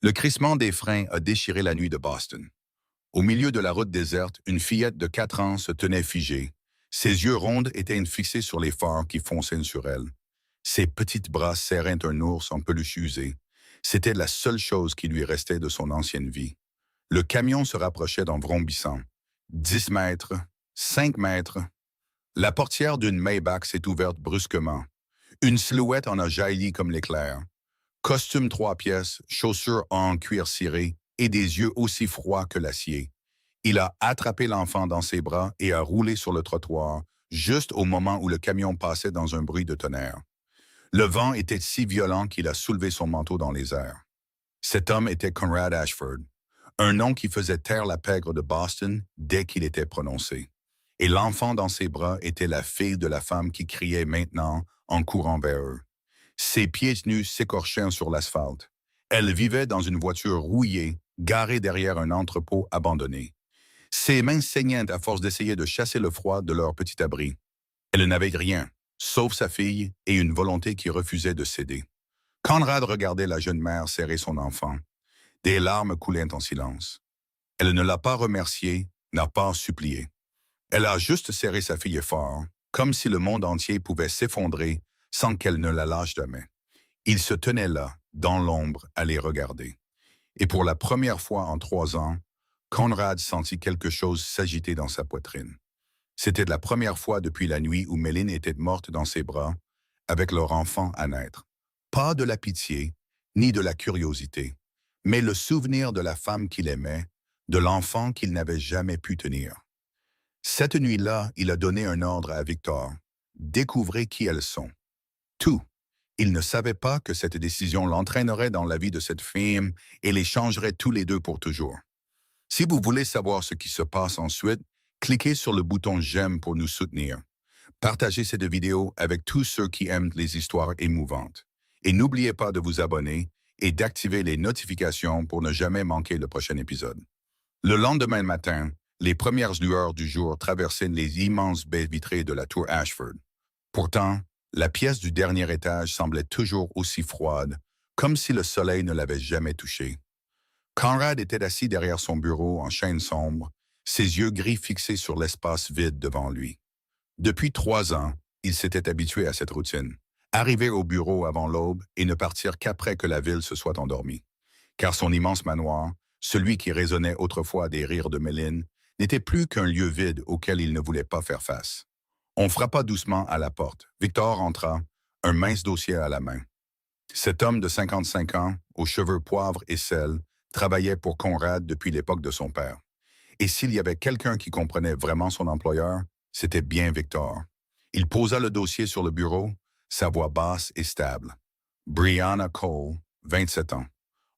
Le crissement des freins a déchiré la nuit de Boston. Au milieu de la route déserte, une fillette de 4 ans se tenait figée. Ses yeux ronds étaient fixés sur les phares qui fonçaient sur elle. Ses petits bras serraient un ours en peluche usée. C'était la seule chose qui lui restait de son ancienne vie. Le camion se rapprochait en vrombissant. 10 mètres, 5 mètres. La portière d'une Maybach s'est ouverte brusquement. Une silhouette en a jailli comme l'éclair. Costume 3 pièces, chaussures en cuir ciré et des yeux aussi froids que l'acier. Il a attrapé l'enfant dans ses bras et a roulé sur le trottoir, juste au moment où le camion passait dans un bruit de tonnerre. Le vent était si violent qu'il a soulevé son manteau dans les airs. Cet homme était Conrad Ashford, un nom qui faisait taire la pègre de Boston dès qu'il était prononcé. Et l'enfant dans ses bras était la fille de la femme qui criait maintenant en courant vers eux. Ses pieds nus s'écorchaient sur l'asphalte. Elle vivait dans une voiture rouillée, garée derrière un entrepôt abandonné. Ses mains saignaient à force d'essayer de chasser le froid de leur petit abri. Elle n'avait rien, sauf sa fille et une volonté qui refusait de céder. Conrad regardait la jeune mère serrer son enfant. Des larmes coulaient en silence. Elle ne l'a pas remercié, n'a pas supplié. Elle a juste serré sa fille fort, comme si le monde entier pouvait s'effondrer sans qu'elle ne la lâche jamais. Il se tenait là, dans l'ombre, à les regarder. Et pour la première fois en 3 ans, Conrad sentit quelque chose s'agiter dans sa poitrine. C'était la première fois depuis la nuit où Méline était morte dans ses bras, avec leur enfant à naître. Pas de la pitié, ni de la curiosité, mais le souvenir de la femme qu'il aimait, de l'enfant qu'il n'avait jamais pu tenir. Cette nuit-là, il a donné un ordre à Victor. Découvrez qui elles sont. Tout. Il ne savait pas que cette décision l'entraînerait dans la vie de cette femme et les changerait tous les deux pour toujours. Si vous voulez savoir ce qui se passe ensuite, cliquez sur le bouton j'aime pour nous soutenir. Partagez cette vidéo avec tous ceux qui aiment les histoires émouvantes. Et n'oubliez pas de vous abonner et d'activer les notifications pour ne jamais manquer le prochain épisode. Le lendemain matin, les premières lueurs du jour traversaient les immenses baies vitrées de la tour Ashford. Pourtant, la pièce du dernier étage semblait toujours aussi froide, comme si le soleil ne l'avait jamais touchée. Conrad était assis derrière son bureau en chaîne sombre, ses yeux gris fixés sur l'espace vide devant lui. Depuis 3 ans, il s'était habitué à cette routine. Arriver au bureau avant l'aube et ne partir qu'après que la ville se soit endormie. Car son immense manoir, celui qui résonnait autrefois des rires de Méline, n'était plus qu'un lieu vide auquel il ne voulait pas faire face. On frappa doucement à la porte. Victor entra, un mince dossier à la main. Cet homme de 55 ans, aux cheveux poivre et sel, travaillait pour Conrad depuis l'époque de son père. Et s'il y avait quelqu'un qui comprenait vraiment son employeur, c'était bien Victor. Il posa le dossier sur le bureau, sa voix basse et stable. Brianna Cole, 27 ans.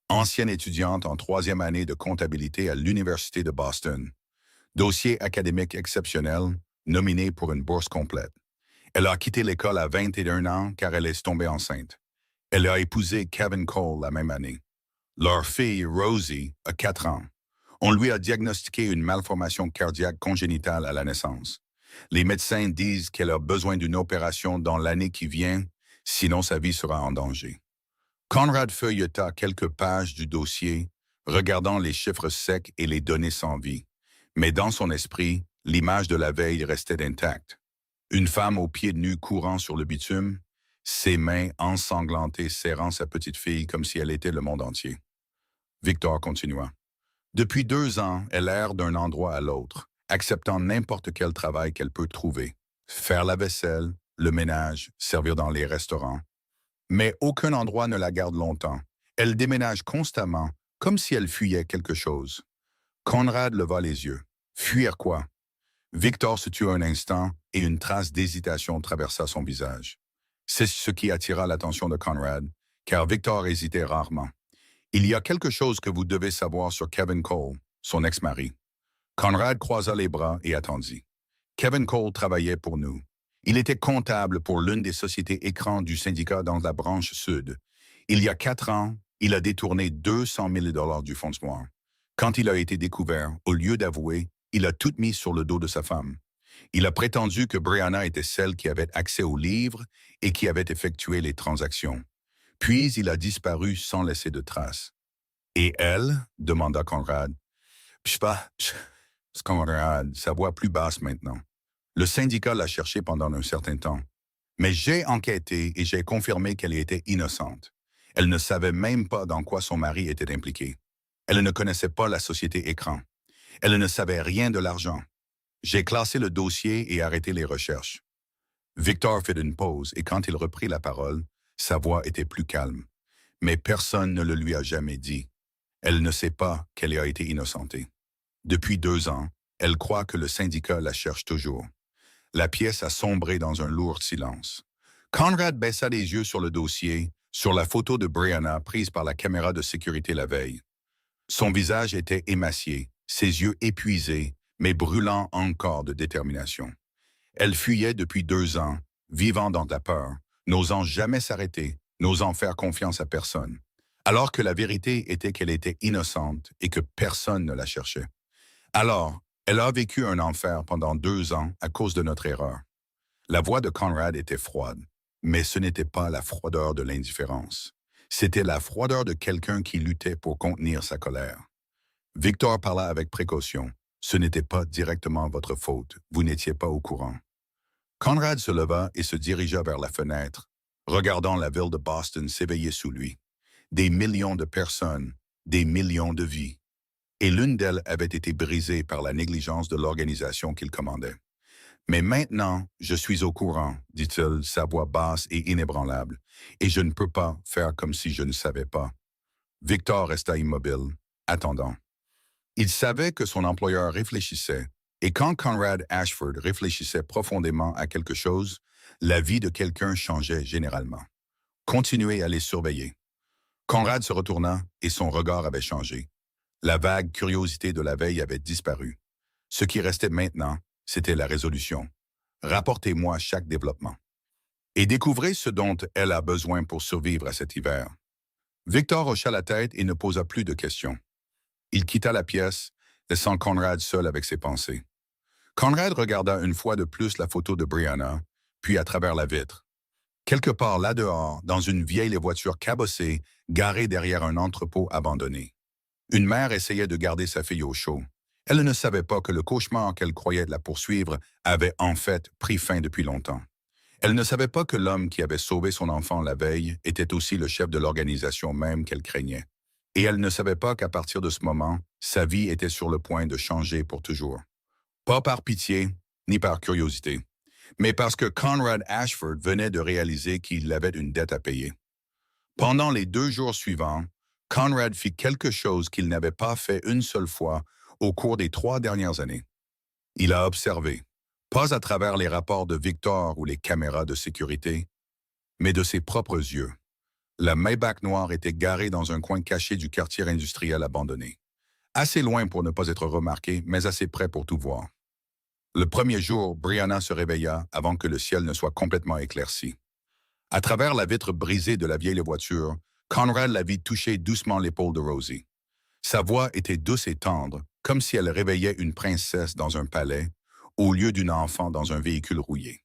Ancienne étudiante en 3e année de comptabilité à l'Université de Boston. Dossier académique exceptionnel, nominée pour une bourse complète. Elle a quitté l'école à 21 ans car elle est tombée enceinte. Elle a épousé Kevin Cole la même année. Leur fille, Rosie, a 4 ans. On lui a diagnostiqué une malformation cardiaque congénitale à la naissance. Les médecins disent qu'elle a besoin d'une opération dans l'année qui vient, sinon sa vie sera en danger. Conrad feuilleta quelques pages du dossier, regardant les chiffres secs et les données sans vie. Mais dans son esprit, l'image de la veille restait intacte. Une femme aux pieds nus courant sur le bitume, ses mains ensanglantées serrant sa petite fille comme si elle était le monde entier. Victor continua. Depuis 2 ans, elle erre d'un endroit à l'autre, acceptant n'importe quel travail qu'elle peut trouver. Faire la vaisselle, le ménage, servir dans les restaurants. Mais aucun endroit ne la garde longtemps. Elle déménage constamment, comme si elle fuyait quelque chose. Conrad leva les yeux. Fuir quoi? Victor se tua un instant et une trace d'hésitation traversa son visage. C'est ce qui attira l'attention de Conrad, car Victor hésitait rarement. Il y a quelque chose que vous devez savoir sur Kevin Cole, son ex-mari. Conrad croisa les bras et attendit. Kevin Cole travaillait pour nous. Il était comptable pour l'une des sociétés écrans du syndicat dans la branche sud. Il y a 4 ans, il a détourné 200 000 $ du fonds. Quand il a été découvert, au lieu d'avouer, il a tout mis sur le dos de sa femme. Il a prétendu que Brianna était celle qui avait accès aux livres et qui avait effectué les transactions. Puis il a disparu sans laisser de traces. Et elle? Demanda Conrad. Je sais pas. Conrad, sa voix plus basse maintenant. Le syndicat l'a cherchée pendant un certain temps. Mais j'ai enquêté et j'ai confirmé qu'elle était innocente. Elle ne savait même pas dans quoi son mari était impliqué. Elle ne connaissait pas la société Écran. Elle ne savait rien de l'argent. J'ai classé le dossier et arrêté les recherches. Victor fit une pause et quand il reprit la parole, sa voix était plus calme. Mais personne ne le lui a jamais dit. Elle ne sait pas qu'elle a été innocentée. Depuis 2 ans, elle croit que le syndicat la cherche toujours. La pièce a sombré dans un lourd silence. Conrad baissa les yeux sur le dossier, sur la photo de Brianna prise par la caméra de sécurité la veille. Son visage était émacié, ses yeux épuisés, mais brûlant encore de détermination. Elle fuyait depuis 2 ans, vivant dans de la peur, n'osant jamais s'arrêter, n'osant faire confiance à personne. Alors que la vérité était qu'elle était innocente et que personne ne la cherchait. Alors, elle a vécu un enfer pendant 2 ans à cause de notre erreur. La voix de Conrad était froide, mais ce n'était pas la froideur de l'indifférence. C'était la froideur de quelqu'un qui luttait pour contenir sa colère. Victor parla avec précaution. Ce n'était pas directement votre faute, vous n'étiez pas au courant. Conrad se leva et se dirigea vers la fenêtre, regardant la ville de Boston s'éveiller sous lui. Des millions de personnes, des millions de vies. Et l'une d'elles avait été brisée par la négligence de l'organisation qu'il commandait. Mais maintenant, je suis au courant, dit-il, sa voix basse et inébranlable, et je ne peux pas faire comme si je ne savais pas. Victor resta immobile, attendant. Il savait que son employeur réfléchissait, et quand Conrad Ashford réfléchissait profondément à quelque chose, la vie de quelqu'un changeait généralement. Continuez à les surveiller. Conrad se retourna et son regard avait changé. La vague curiosité de la veille avait disparu. Ce qui restait maintenant, c'était la résolution. Rapportez-moi chaque développement. Et découvrez ce dont elle a besoin pour survivre à cet hiver. Victor hocha la tête et ne posa plus de questions. Il quitta la pièce, laissant Conrad seul avec ses pensées. Conrad regarda une fois de plus la photo de Brianna, puis à travers la vitre. Quelque part là-dehors, dans une vieille voiture cabossée, garée derrière un entrepôt abandonné. Une mère essayait de garder sa fille au chaud. Elle ne savait pas que le cauchemar qu'elle croyait la poursuivre avait en fait pris fin depuis longtemps. Elle ne savait pas que l'homme qui avait sauvé son enfant la veille était aussi le chef de l'organisation même qu'elle craignait. Et elle ne savait pas qu'à partir de ce moment, sa vie était sur le point de changer pour toujours. Pas par pitié, ni par curiosité, mais parce que Conrad Ashford venait de réaliser qu'il avait une dette à payer. Pendant les 2 jours suivants, Conrad fit quelque chose qu'il n'avait pas fait une seule fois au cours des 3 dernières années. Il a observé, pas à travers les rapports de Victor ou les caméras de sécurité, mais de ses propres yeux. La Maybach noire était garée dans un coin caché du quartier industriel abandonné. Assez loin pour ne pas être remarqué, mais assez près pour tout voir. Le premier jour, Brianna se réveilla avant que le ciel ne soit complètement éclairci. À travers la vitre brisée de la vieille voiture, Conrad la vit toucher doucement l'épaule de Rosie. Sa voix était douce et tendre, comme si elle réveillait une princesse dans un palais, au lieu d'une enfant dans un véhicule rouillé.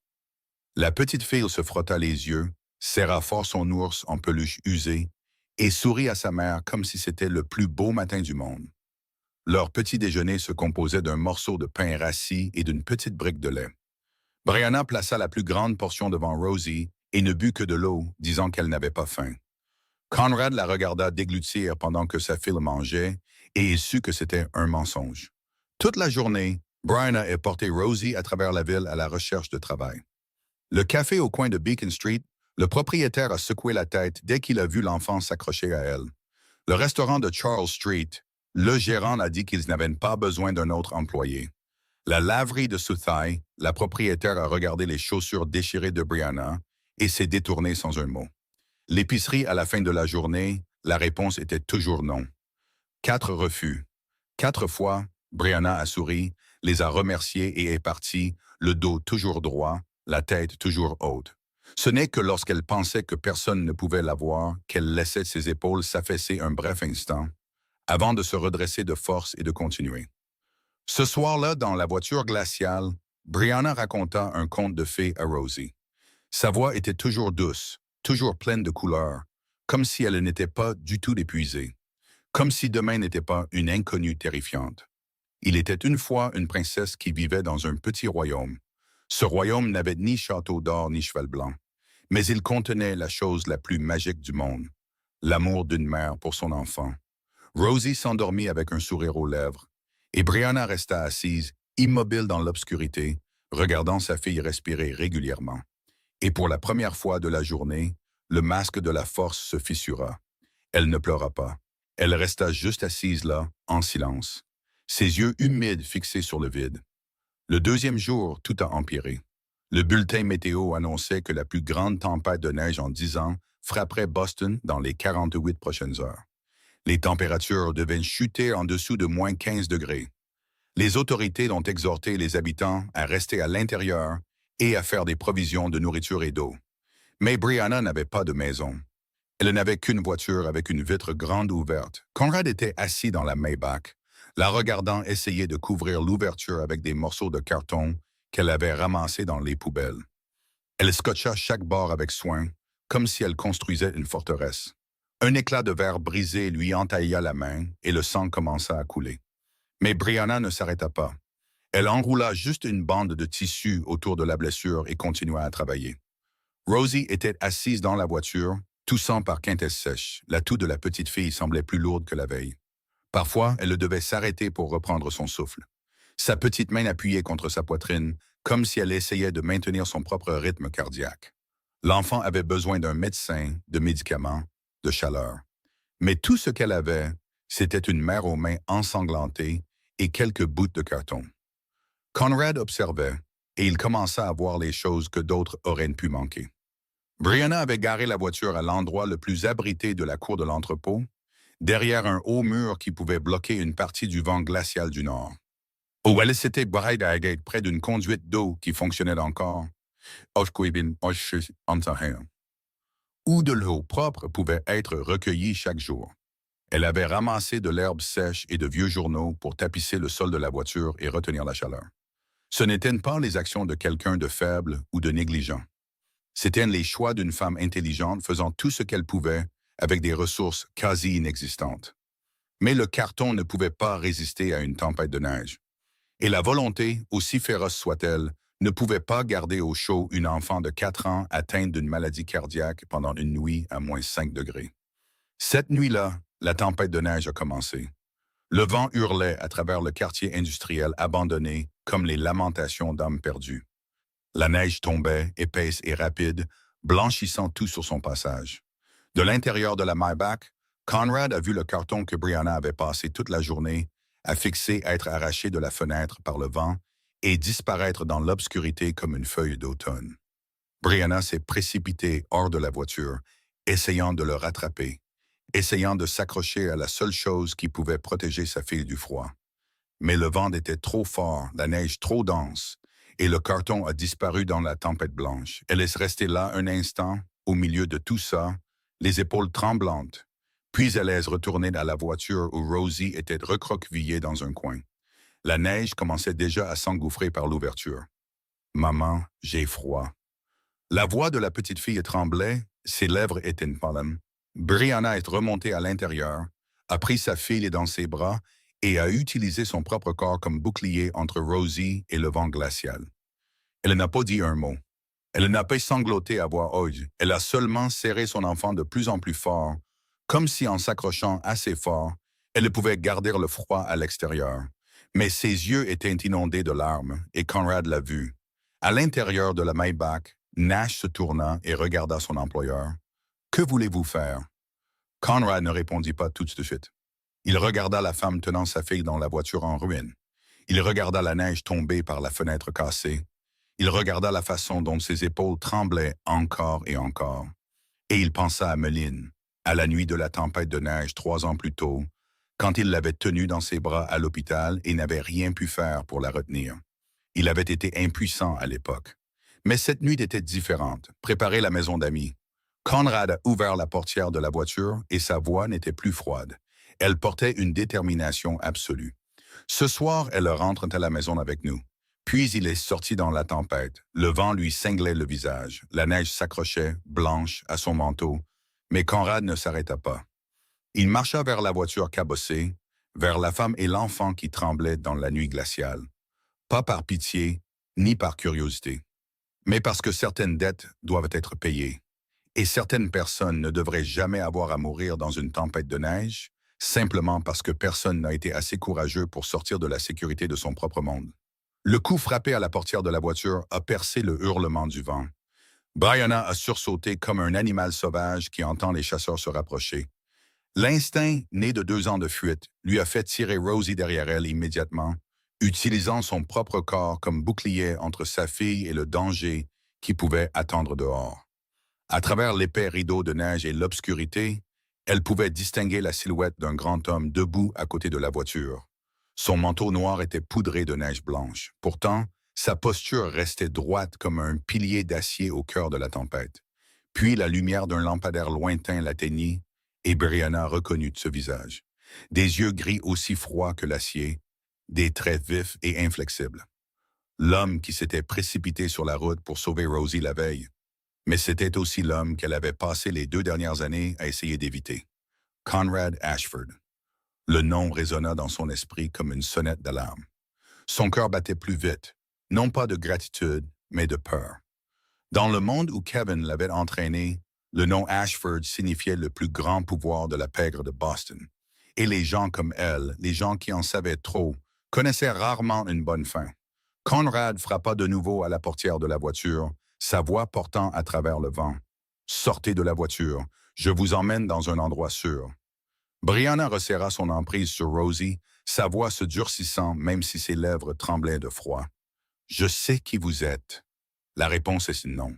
La petite fille se frotta les yeux, serra fort son ours en peluche usée et sourit à sa mère comme si c'était le plus beau matin du monde. Leur petit déjeuner se composait d'un morceau de pain rassis et d'une petite brique de lait. Brianna plaça la plus grande portion devant Rosie et ne but que de l'eau, disant qu'elle n'avait pas faim. Conrad la regarda déglutir pendant que sa fille mangeait et il sut que c'était un mensonge. Toute la journée, Brianna a porté Rosie à travers la ville à la recherche de travail. Le café au coin de Beacon Street, le propriétaire a secoué la tête dès qu'il a vu l'enfant s'accrocher à elle. Le restaurant de Charles Street, le gérant a dit qu'ils n'avaient pas besoin d'un autre employé. La laverie de Southeye, la propriétaire a regardé les chaussures déchirées de Brianna et s'est détournée sans un mot. L'épicerie à la fin de la journée, la réponse était toujours non. 4 refus. 4 fois, Brianna a souri, les a remerciés et est partie, le dos toujours droit, la tête toujours haute. Ce n'est que lorsqu'elle pensait que personne ne pouvait la voir qu'elle laissait ses épaules s'affaisser un bref instant, avant de se redresser de force et de continuer. Ce soir-là, dans la voiture glaciale, Brianna raconta un conte de fées à Rosie. Sa voix était toujours douce, toujours pleine de couleurs, comme si elle n'était pas du tout épuisée. comme si demain n'était pas une inconnue terrifiante. Il était une fois une princesse qui vivait dans un petit royaume. Ce royaume n'avait ni château d'or ni cheval blanc, mais il contenait la chose la plus magique du monde, l'amour d'une mère pour son enfant. Rosie s'endormit avec un sourire aux lèvres, et Brianna resta assise, immobile dans l'obscurité, regardant sa fille respirer régulièrement. Et pour la première fois de la journée, le masque de la force se fissura. Elle ne pleura pas. Elle resta juste assise là, en silence, ses yeux humides fixés sur le vide. Le deuxième jour, tout a empiré. Le bulletin météo annonçait que la plus grande tempête de neige en 10 ans frapperait Boston dans les 48 prochaines heures. Les températures devaient chuter en dessous de moins 15 degrés. Les autorités ont exhorté les habitants à rester à l'intérieur et à faire des provisions de nourriture et d'eau. Mais Brianna n'avait pas de maison. Elle n'avait qu'une voiture avec une vitre grande ouverte. Conrad était assis dans la Maybach, la regardant essayer de couvrir l'ouverture avec des morceaux de carton qu'elle avait ramassés dans les poubelles. Elle scotcha chaque bord avec soin, comme si elle construisait une forteresse. Un éclat de verre brisé lui entailla la main et le sang commença à couler. Mais Brianna ne s'arrêta pas. Elle enroula juste une bande de tissu autour de la blessure et continua à travailler. Rosie était assise dans la voiture, toussant par quintesse sèche. La toux de la petite fille semblait plus lourde que la veille. Parfois, elle devait s'arrêter pour reprendre son souffle. Sa petite main appuyée contre sa poitrine, comme si elle essayait de maintenir son propre rythme cardiaque. L'enfant avait besoin d'un médecin, de médicaments, de chaleur. Mais tout ce qu'elle avait, c'était une mère aux mains ensanglantées et quelques bouts de carton. Conrad observait, et il commença à voir les choses que d'autres auraient pu manquer. Brianna avait garé la voiture à l'endroit le plus abrité de la cour de l'entrepôt, derrière un haut mur qui pouvait bloquer une partie du vent glacial du nord. Où elle s'était barrée près d'une conduite d'eau qui fonctionnait encore, où de l'eau propre pouvait être recueillie chaque jour. Elle avait ramassé de l'herbe sèche et de vieux journaux pour tapisser le sol de la voiture et retenir la chaleur. Ce n'étaient pas les actions de quelqu'un de faible ou de négligent. C'étaient les choix d'une femme intelligente faisant tout ce qu'elle pouvait avec des ressources quasi inexistantes. Mais le carton ne pouvait pas résister à une tempête de neige. Et la volonté, aussi féroce soit-elle, ne pouvait pas garder au chaud une enfant de 4 ans atteinte d'une maladie cardiaque pendant une nuit à moins 5 degrés. Cette nuit-là, la tempête de neige a commencé. Le vent hurlait à travers le quartier industriel abandonné comme les lamentations d'hommes perdus. La neige tombait, épaisse et rapide, blanchissant tout sur son passage. De l'intérieur de la Maybach, Conrad a vu le carton que Brianna avait passé toute la journée à fixer être arraché de la fenêtre par le vent et disparaître dans l'obscurité comme une feuille d'automne. Brianna s'est précipitée hors de la voiture, essayant de le rattraper, essayant de s'accrocher à la seule chose qui pouvait protéger sa fille du froid. Mais le vent était trop fort, la neige trop dense, et le carton a disparu dans la tempête blanche. Elle est restée là un instant, au milieu de tout ça, les épaules tremblantes. Puis elle est retournée à la voiture où Rosie était recroquevillée dans un coin. La neige commençait déjà à s'engouffrer par l'ouverture. « Maman, j'ai froid. » La voix de la petite fille tremblait, ses lèvres étaient pâles. Brianna est remontée à l'intérieur, a pris sa fille dans ses bras et a utilisé son propre corps comme bouclier entre Rosie et le vent glacial. Elle n'a pas dit un mot. Elle n'a pas sangloté à voix haute. Elle a seulement serré son enfant de plus en plus fort, comme si en s'accrochant assez fort, elle pouvait garder le froid à l'extérieur. Mais ses yeux étaient inondés de larmes, et Conrad l'a vu. À l'intérieur de la Maybach, Nash se tourna et regarda son employeur. « Que voulez-vous faire ?» Conrad ne répondit pas tout de suite. Il regarda la femme tenant sa fille dans la voiture en ruine. Il regarda la neige tomber par la fenêtre cassée. Il regarda la façon dont ses épaules tremblaient encore et encore. Et il pensa à Meline, à la nuit de la tempête de neige 3 ans plus tôt, quand il l'avait tenue dans ses bras à l'hôpital et n'avait rien pu faire pour la retenir. Il avait été impuissant à l'époque. Mais cette nuit était différente, préparer la maison d'amis. Conrad a ouvert la portière de la voiture et sa voix n'était plus froide. Elle portait une détermination absolue. « Ce soir, elle rentre à la maison avec nous. » Puis il est sorti dans la tempête. Le vent lui cinglait le visage. La neige s'accrochait, blanche, à son manteau. Mais Conrad ne s'arrêta pas. Il marcha vers la voiture cabossée, vers la femme et l'enfant qui tremblaient dans la nuit glaciale. Pas par pitié, ni par curiosité, mais parce que certaines dettes doivent être payées. Et certaines personnes ne devraient jamais avoir à mourir dans une tempête de neige, simplement parce que personne n'a été assez courageux pour sortir de la sécurité de son propre monde. Le coup frappé à la portière de la voiture a percé le hurlement du vent. Brianna a sursauté comme un animal sauvage qui entend les chasseurs se rapprocher. L'instinct, né de 2 ans de fuite, lui a fait tirer Rosie derrière elle immédiatement, utilisant son propre corps comme bouclier entre sa fille et le danger qui pouvait attendre dehors. À travers l'épais rideau de neige et l'obscurité, elle pouvait distinguer la silhouette d'un grand homme debout à côté de la voiture. Son manteau noir était poudré de neige blanche. Pourtant, sa posture restait droite comme un pilier d'acier au cœur de la tempête. Puis la lumière d'un lampadaire lointain l'atteignit, et Brianna reconnut ce visage. Des yeux gris aussi froids que l'acier, des traits vifs et inflexibles. L'homme qui s'était précipité sur la route pour sauver Rosie la veille. Mais c'était aussi l'homme qu'elle avait passé les 2 dernières années à essayer d'éviter. Conrad Ashford. Le nom résonna dans son esprit comme une sonnette d'alarme. Son cœur battait plus vite, non pas de gratitude, mais de peur. Dans le monde où Kevin l'avait entraîné, le nom Ashford signifiait le plus grand pouvoir de la pègre de Boston. Et les gens comme elle, les gens qui en savaient trop, connaissaient rarement une bonne fin. Conrad frappa de nouveau à la portière de la voiture, sa voix portant à travers le vent. « Sortez de la voiture, je vous emmène dans un endroit sûr. » Brianna resserra son emprise sur Rosie, sa voix se durcissant même si ses lèvres tremblaient de froid. « Je sais qui vous êtes. » La réponse est non.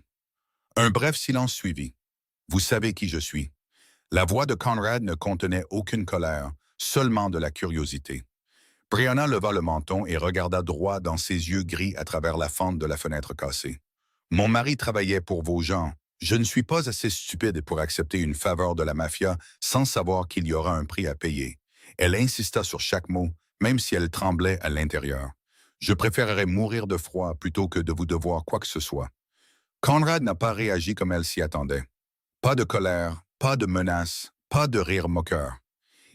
Un bref silence suivit. « Vous savez qui je suis. » La voix de Conrad ne contenait aucune colère, seulement de la curiosité. Brianna leva le menton et regarda droit dans ses yeux gris à travers la fente de la fenêtre cassée. « Mon mari travaillait pour vos gens. Je ne suis pas assez stupide pour accepter une faveur de la mafia sans savoir qu'il y aura un prix à payer. » Elle insista sur chaque mot, même si elle tremblait à l'intérieur. « Je préférerais mourir de froid plutôt que de vous devoir quoi que ce soit. » Conrad n'a pas réagi comme elle s'y attendait. Pas de colère, pas de menace, pas de rire moqueur.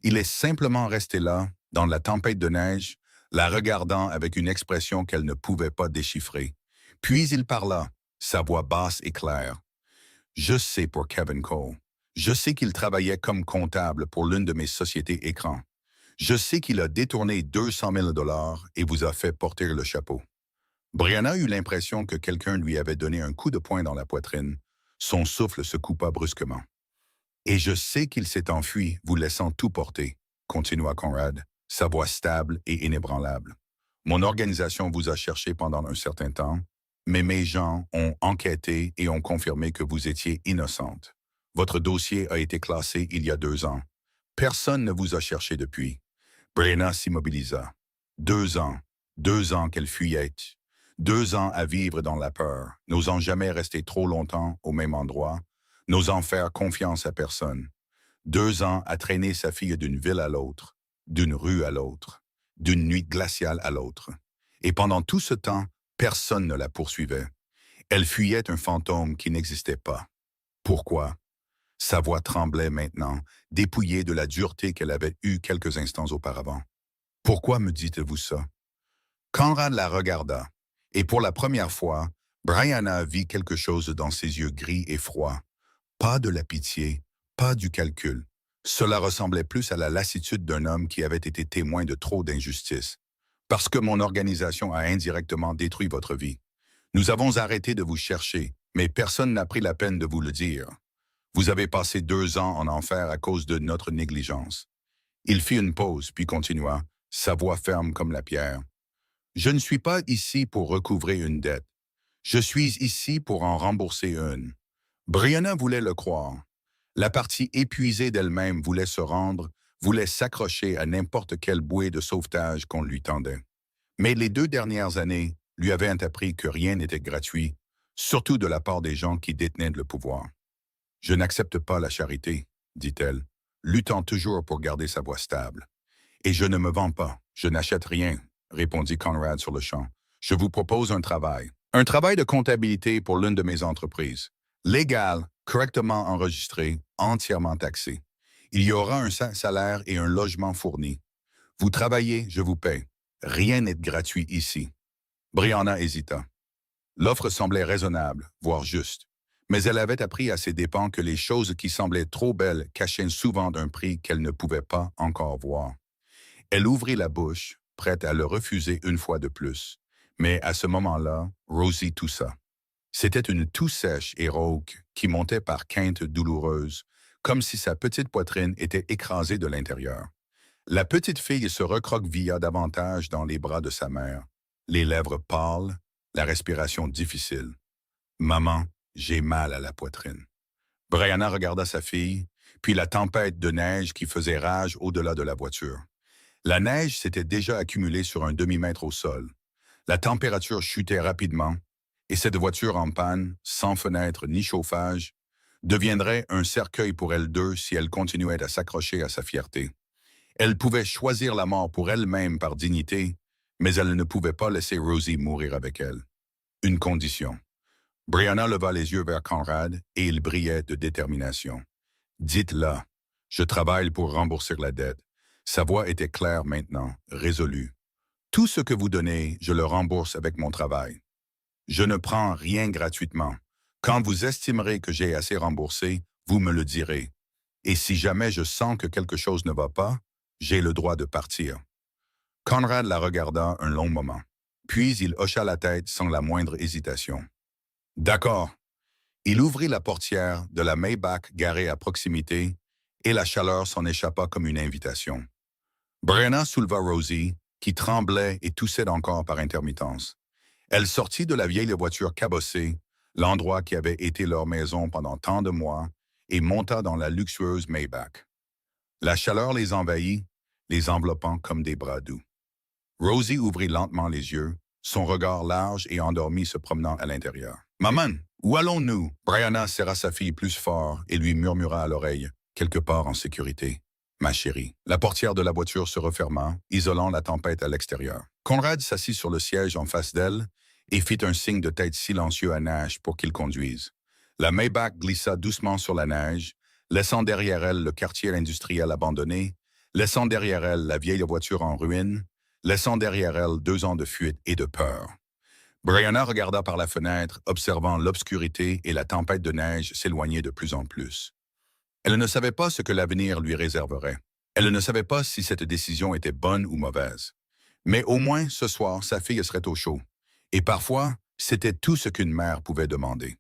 Il est simplement resté là, dans la tempête de neige, la regardant avec une expression qu'elle ne pouvait pas déchiffrer. Puis il parla, sa voix basse et claire. « Je sais pour Kevin Cole. Je sais qu'il travaillait comme comptable pour l'une de mes sociétés écrans. Je sais qu'il a détourné 200 000 $ et vous a fait porter le chapeau. » Brianna eut l'impression que quelqu'un lui avait donné un coup de poing dans la poitrine. Son souffle se coupa brusquement. « Et je sais qu'il s'est enfui, vous laissant tout porter, » continua Conrad, sa voix stable et inébranlable. « Mon organisation vous a cherché pendant un certain temps, mais mes gens ont enquêté et ont confirmé que vous étiez innocente. Votre dossier a été classé il y a 2 ans. Personne ne vous a cherché depuis. » Brianna s'immobilisa. 2 ans, 2 ans qu'elle fuyait. 2 ans à vivre dans la peur, n'osant jamais rester trop longtemps au même endroit, n'osant faire confiance à personne. 2 ans à traîner sa fille d'une ville à l'autre, d'une rue à l'autre, d'une nuit glaciale à l'autre. Et pendant tout ce temps, personne ne la poursuivait. Elle fuyait un fantôme qui n'existait pas. Pourquoi? Sa voix tremblait maintenant, dépouillée de la dureté qu'elle avait eue quelques instants auparavant. Pourquoi me dites-vous ça? Conrad la regarda, et pour la première fois, Brianna vit quelque chose dans ses yeux gris et froids. Pas de la pitié, pas du calcul. Cela ressemblait plus à la lassitude d'un homme qui avait été témoin de trop d'injustice. Parce que mon organisation a indirectement détruit votre vie. Nous avons arrêté de vous chercher, mais personne n'a pris la peine de vous le dire. Vous avez passé 2 ans en enfer à cause de notre négligence. Il fit une pause, puis continua, sa voix ferme comme la pierre. Je ne suis pas ici pour recouvrer une dette. Je suis ici pour en rembourser une. Brianna voulait le croire. La partie épuisée d'elle-même voulait se rendre, voulait s'accrocher à n'importe quelle bouée de sauvetage qu'on lui tendait. Mais les 2 dernières années lui avaient appris que rien n'était gratuit, surtout de la part des gens qui détenaient le pouvoir. « Je n'accepte pas la charité, » dit-elle, luttant toujours pour garder sa voix stable. « Et je ne me vends pas, je n'achète rien, » répondit Conrad sur le champ. « Je vous propose un travail. Un travail de comptabilité pour l'une de mes entreprises. Légal, correctement enregistré, entièrement taxé. Il y aura un salaire et un logement fournis. Vous travaillez, je vous paie. Rien n'est gratuit ici. Brianna hésita. L'offre semblait raisonnable, voire juste. Mais elle avait appris à ses dépens que les choses qui semblaient trop belles cachaient souvent un prix qu'elle ne pouvait pas encore voir. Elle ouvrit la bouche, prête à le refuser une fois de plus. Mais à ce moment-là, Rosie toussa. C'était une toux sèche et rauque qui montait par quintes douloureuses, comme si sa petite poitrine était écrasée de l'intérieur. La petite fille se recroquevilla davantage dans les bras de sa mère, les lèvres pâles, la respiration difficile. « Maman, j'ai mal à la poitrine. » Brianna regarda sa fille, puis la tempête de neige qui faisait rage au-delà de la voiture. La neige s'était déjà accumulée sur un demi-mètre au sol. La température chutait rapidement, et cette voiture en panne, sans fenêtre ni chauffage, deviendrait un cercueil pour elle deux si elle continuait à s'accrocher à sa fierté. Elle pouvait choisir la mort pour elle-même par dignité, mais elle ne pouvait pas laisser Rosie mourir avec elle. Une condition. Brianna leva les yeux vers Conrad et il brillait de détermination. « Dites-le, je travaille pour rembourser la dette. » Sa voix était claire maintenant, résolue. « Tout ce que vous donnez, je le rembourse avec mon travail. Je ne prends rien gratuitement. Quand vous estimerez que j'ai assez remboursé, vous me le direz. Et si jamais je sens que quelque chose ne va pas, j'ai le droit de partir. » Conrad la regarda un long moment. Puis il hocha la tête sans la moindre hésitation. « D'accord. » Il ouvrit la portière de la Maybach garée à proximité et la chaleur s'en échappa comme une invitation. Brianna souleva Rosie, qui tremblait et toussait encore par intermittence. Elle sortit de la vieille voiture cabossée, l'endroit qui avait été leur maison pendant tant de mois, et monta dans la luxueuse Maybach. La chaleur les envahit, les enveloppant comme des bras doux. Rosie ouvrit lentement les yeux, son regard large et endormi se promenant à l'intérieur. « Maman, où allons-nous? » Brianna serra sa fille plus fort et lui murmura à l'oreille, quelque part en sécurité. « Ma chérie. » La portière de la voiture se referma, isolant la tempête à l'extérieur. Conrad s'assit sur le siège en face d'elle et fit un signe de tête silencieux à Nash pour qu'il conduise. La Maybach glissa doucement sur la neige, laissant derrière elle le quartier industriel abandonné, laissant derrière elle la vieille voiture en ruine, laissant derrière elle 2 ans de fuite et de peur. Brianna regarda par la fenêtre, observant l'obscurité et la tempête de neige s'éloigner de plus en plus. Elle ne savait pas ce que l'avenir lui réserverait. Elle ne savait pas si cette décision était bonne ou mauvaise. Mais au moins, ce soir, sa fille serait au chaud. Et parfois, c'était tout ce qu'une mère pouvait demander.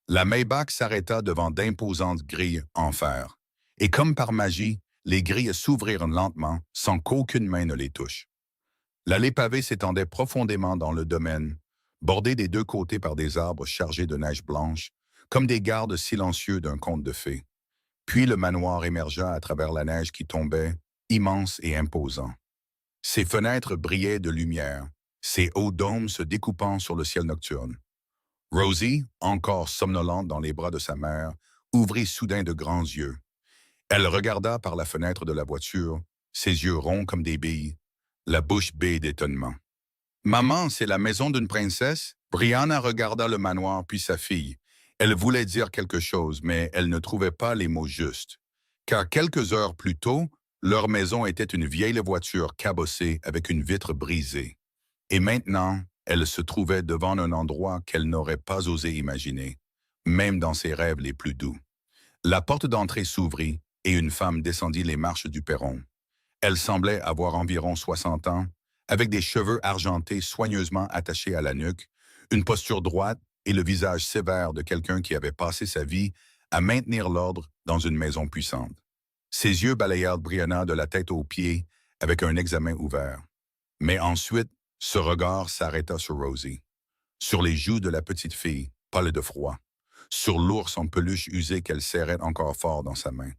La Maybach s'arrêta devant d'imposantes grilles en fer. Et comme par magie, les grilles s'ouvrirent lentement, sans qu'aucune main ne les touche. L'allée pavée s'étendait profondément dans le domaine, bordée des 2 côtés par des arbres chargés de neige blanche, comme des gardes silencieux d'un conte de fées. Puis le manoir émergea à travers la neige qui tombait, immense et imposant. Ses fenêtres brillaient de lumière, ses hauts dômes se découpant sur le ciel nocturne. Rosie, encore somnolente dans les bras de sa mère, ouvrit soudain de grands yeux. Elle regarda par la fenêtre de la voiture, ses yeux ronds comme des billes, la bouche bée d'étonnement. « Maman, c'est la maison d'une princesse? » Brianna regarda le manoir puis sa fille. Elle voulait dire quelque chose, mais elle ne trouvait pas les mots justes. Car quelques heures plus tôt, leur maison était une vieille voiture cabossée avec une vitre brisée. Et maintenant, elle se trouvait devant un endroit qu'elle n'aurait pas osé imaginer, même dans ses rêves les plus doux. La porte d'entrée s'ouvrit et une femme descendit les marches du perron. Elle semblait avoir environ 60 ans, avec des cheveux argentés soigneusement attachés à la nuque, une posture droite et le visage sévère de quelqu'un qui avait passé sa vie à maintenir l'ordre dans une maison puissante. Ses yeux balayèrent Brianna de la tête aux pieds avec un examen ouvert. Mais ensuite, ce regard s'arrêta sur Rosie. Sur les joues de la petite fille, pâle de froid. Sur l'ours en peluche usé qu'elle serrait encore fort dans sa main.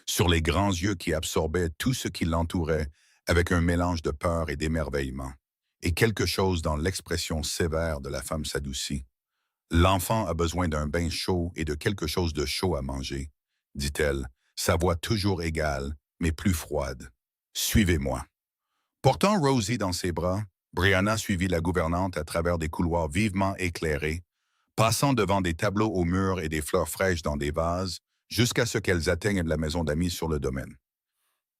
Sur les grands yeux qui absorbaient tout ce qui l'entourait avec un mélange de peur et d'émerveillement. Et quelque chose dans l'expression sévère de la femme s'adoucit. « L'enfant a besoin d'un bain chaud et de quelque chose de chaud à manger, » dit-elle, sa voix toujours égale, mais plus froide. « Suivez-moi. » Portant Rosie dans ses bras, Brianna suivit la gouvernante à travers des couloirs vivement éclairés, passant devant des tableaux au mur et des fleurs fraîches dans des vases, jusqu'à ce qu'elles atteignent la maison d'amis sur le domaine.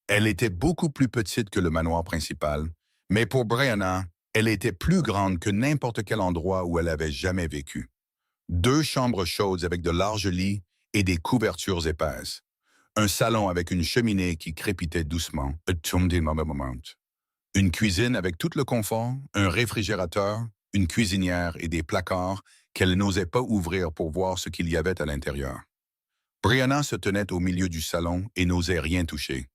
Elle était beaucoup plus petite que le manoir principal, mais pour Brianna, elle était plus grande que n'importe quel endroit où elle avait jamais vécu. 2 chambres chaudes avec de larges lits et des couvertures épaisses. Un salon avec une cheminée qui crépitait doucement. Une cuisine avec tout le confort, un réfrigérateur, une cuisinière et des placards qu'elle n'osait pas ouvrir pour voir ce qu'il y avait à l'intérieur. Brianna se tenait au milieu du salon et n'osait rien toucher.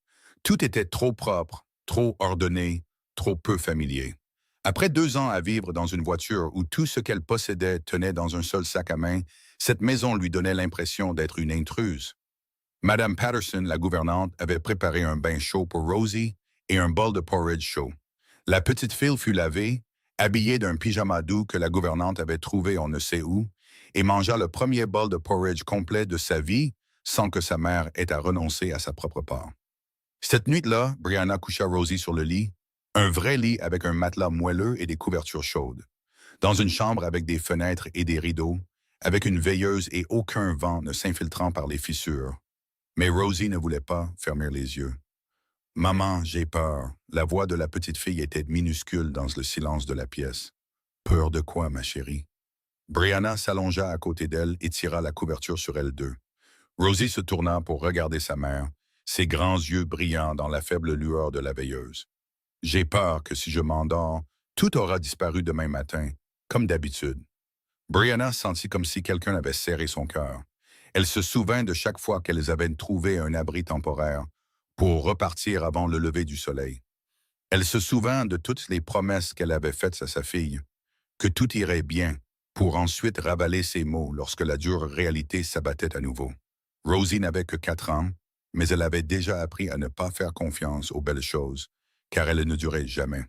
Tout était trop propre, trop ordonné, trop peu familier. Après 2 ans à vivre dans une voiture où tout ce qu'elle possédait tenait dans un seul sac à main, cette maison lui donnait l'impression d'être une intruse. Madame Patterson, la gouvernante, avait préparé un bain chaud pour Rosie et un bol de porridge chaud. La petite fille fut lavée, habillée d'un pyjama doux que la gouvernante avait trouvé on ne sait où, et mangea le premier bol de porridge complet de sa vie sans que sa mère ait à renoncer à sa propre part. Cette nuit-là, Brianna coucha Rosie sur le lit, un vrai lit avec un matelas moelleux et des couvertures chaudes, dans une chambre avec des fenêtres et des rideaux, avec une veilleuse et aucun vent ne s'infiltrant par les fissures. Mais Rosie ne voulait pas fermer les yeux. « Maman, j'ai peur. » La voix de la petite fille était minuscule dans le silence de la pièce. « Peur de quoi, ma chérie? » Brianna s'allongea à côté d'elle et tira la couverture sur elles deux. Rosie se tourna pour regarder sa mère, ses grands yeux brillants dans la faible lueur de la veilleuse. « J'ai peur que si je m'endors, tout aura disparu demain matin, comme d'habitude. » Brianna sentit comme si quelqu'un avait serré son cœur. Elle se souvint de chaque fois qu'elles avaient trouvé un abri temporaire pour repartir avant le lever du soleil. Elle se souvint de toutes les promesses qu'elle avait faites à sa fille, que tout irait bien, pour ensuite ravaler ses mots lorsque la dure réalité s'abattait à nouveau. Rosie n'avait que 4 ans, mais elle avait déjà appris à ne pas faire confiance aux belles choses, car elles ne duraient jamais.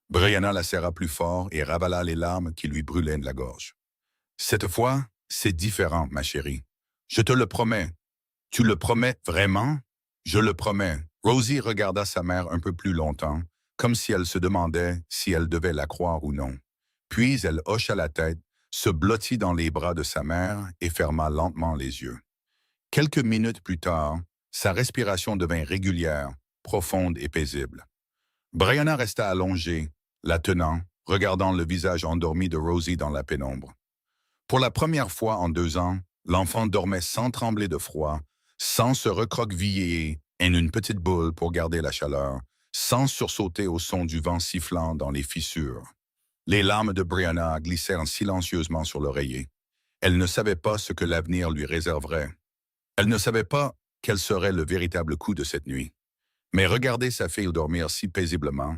Brianna la serra plus fort et ravala les larmes qui lui brûlaient de la gorge. « Cette fois, c'est différent, ma chérie. Je te le promets. » « Tu le promets vraiment? »« Je le promets. » Rosie regarda sa mère un peu plus longtemps, comme si elle se demandait si elle devait la croire ou non. Puis elle hocha la tête, se blottit dans les bras de sa mère et ferma lentement les yeux. Quelques minutes plus tard, sa respiration devint régulière, profonde et paisible. Brianna resta allongée, la tenant, regardant le visage endormi de Rosie dans la pénombre. Pour la première fois en 2 ans, l'enfant dormait sans trembler de froid, sans se recroqueviller en une petite boule pour garder la chaleur, sans sursauter au son du vent sifflant dans les fissures. Les larmes de Brianna glissèrent silencieusement sur l'oreiller. Elle ne savait pas ce que l'avenir lui réserverait. Elle ne savait pas quel serait le véritable coup de cette nuit. Mais regarder sa fille dormir si paisiblement,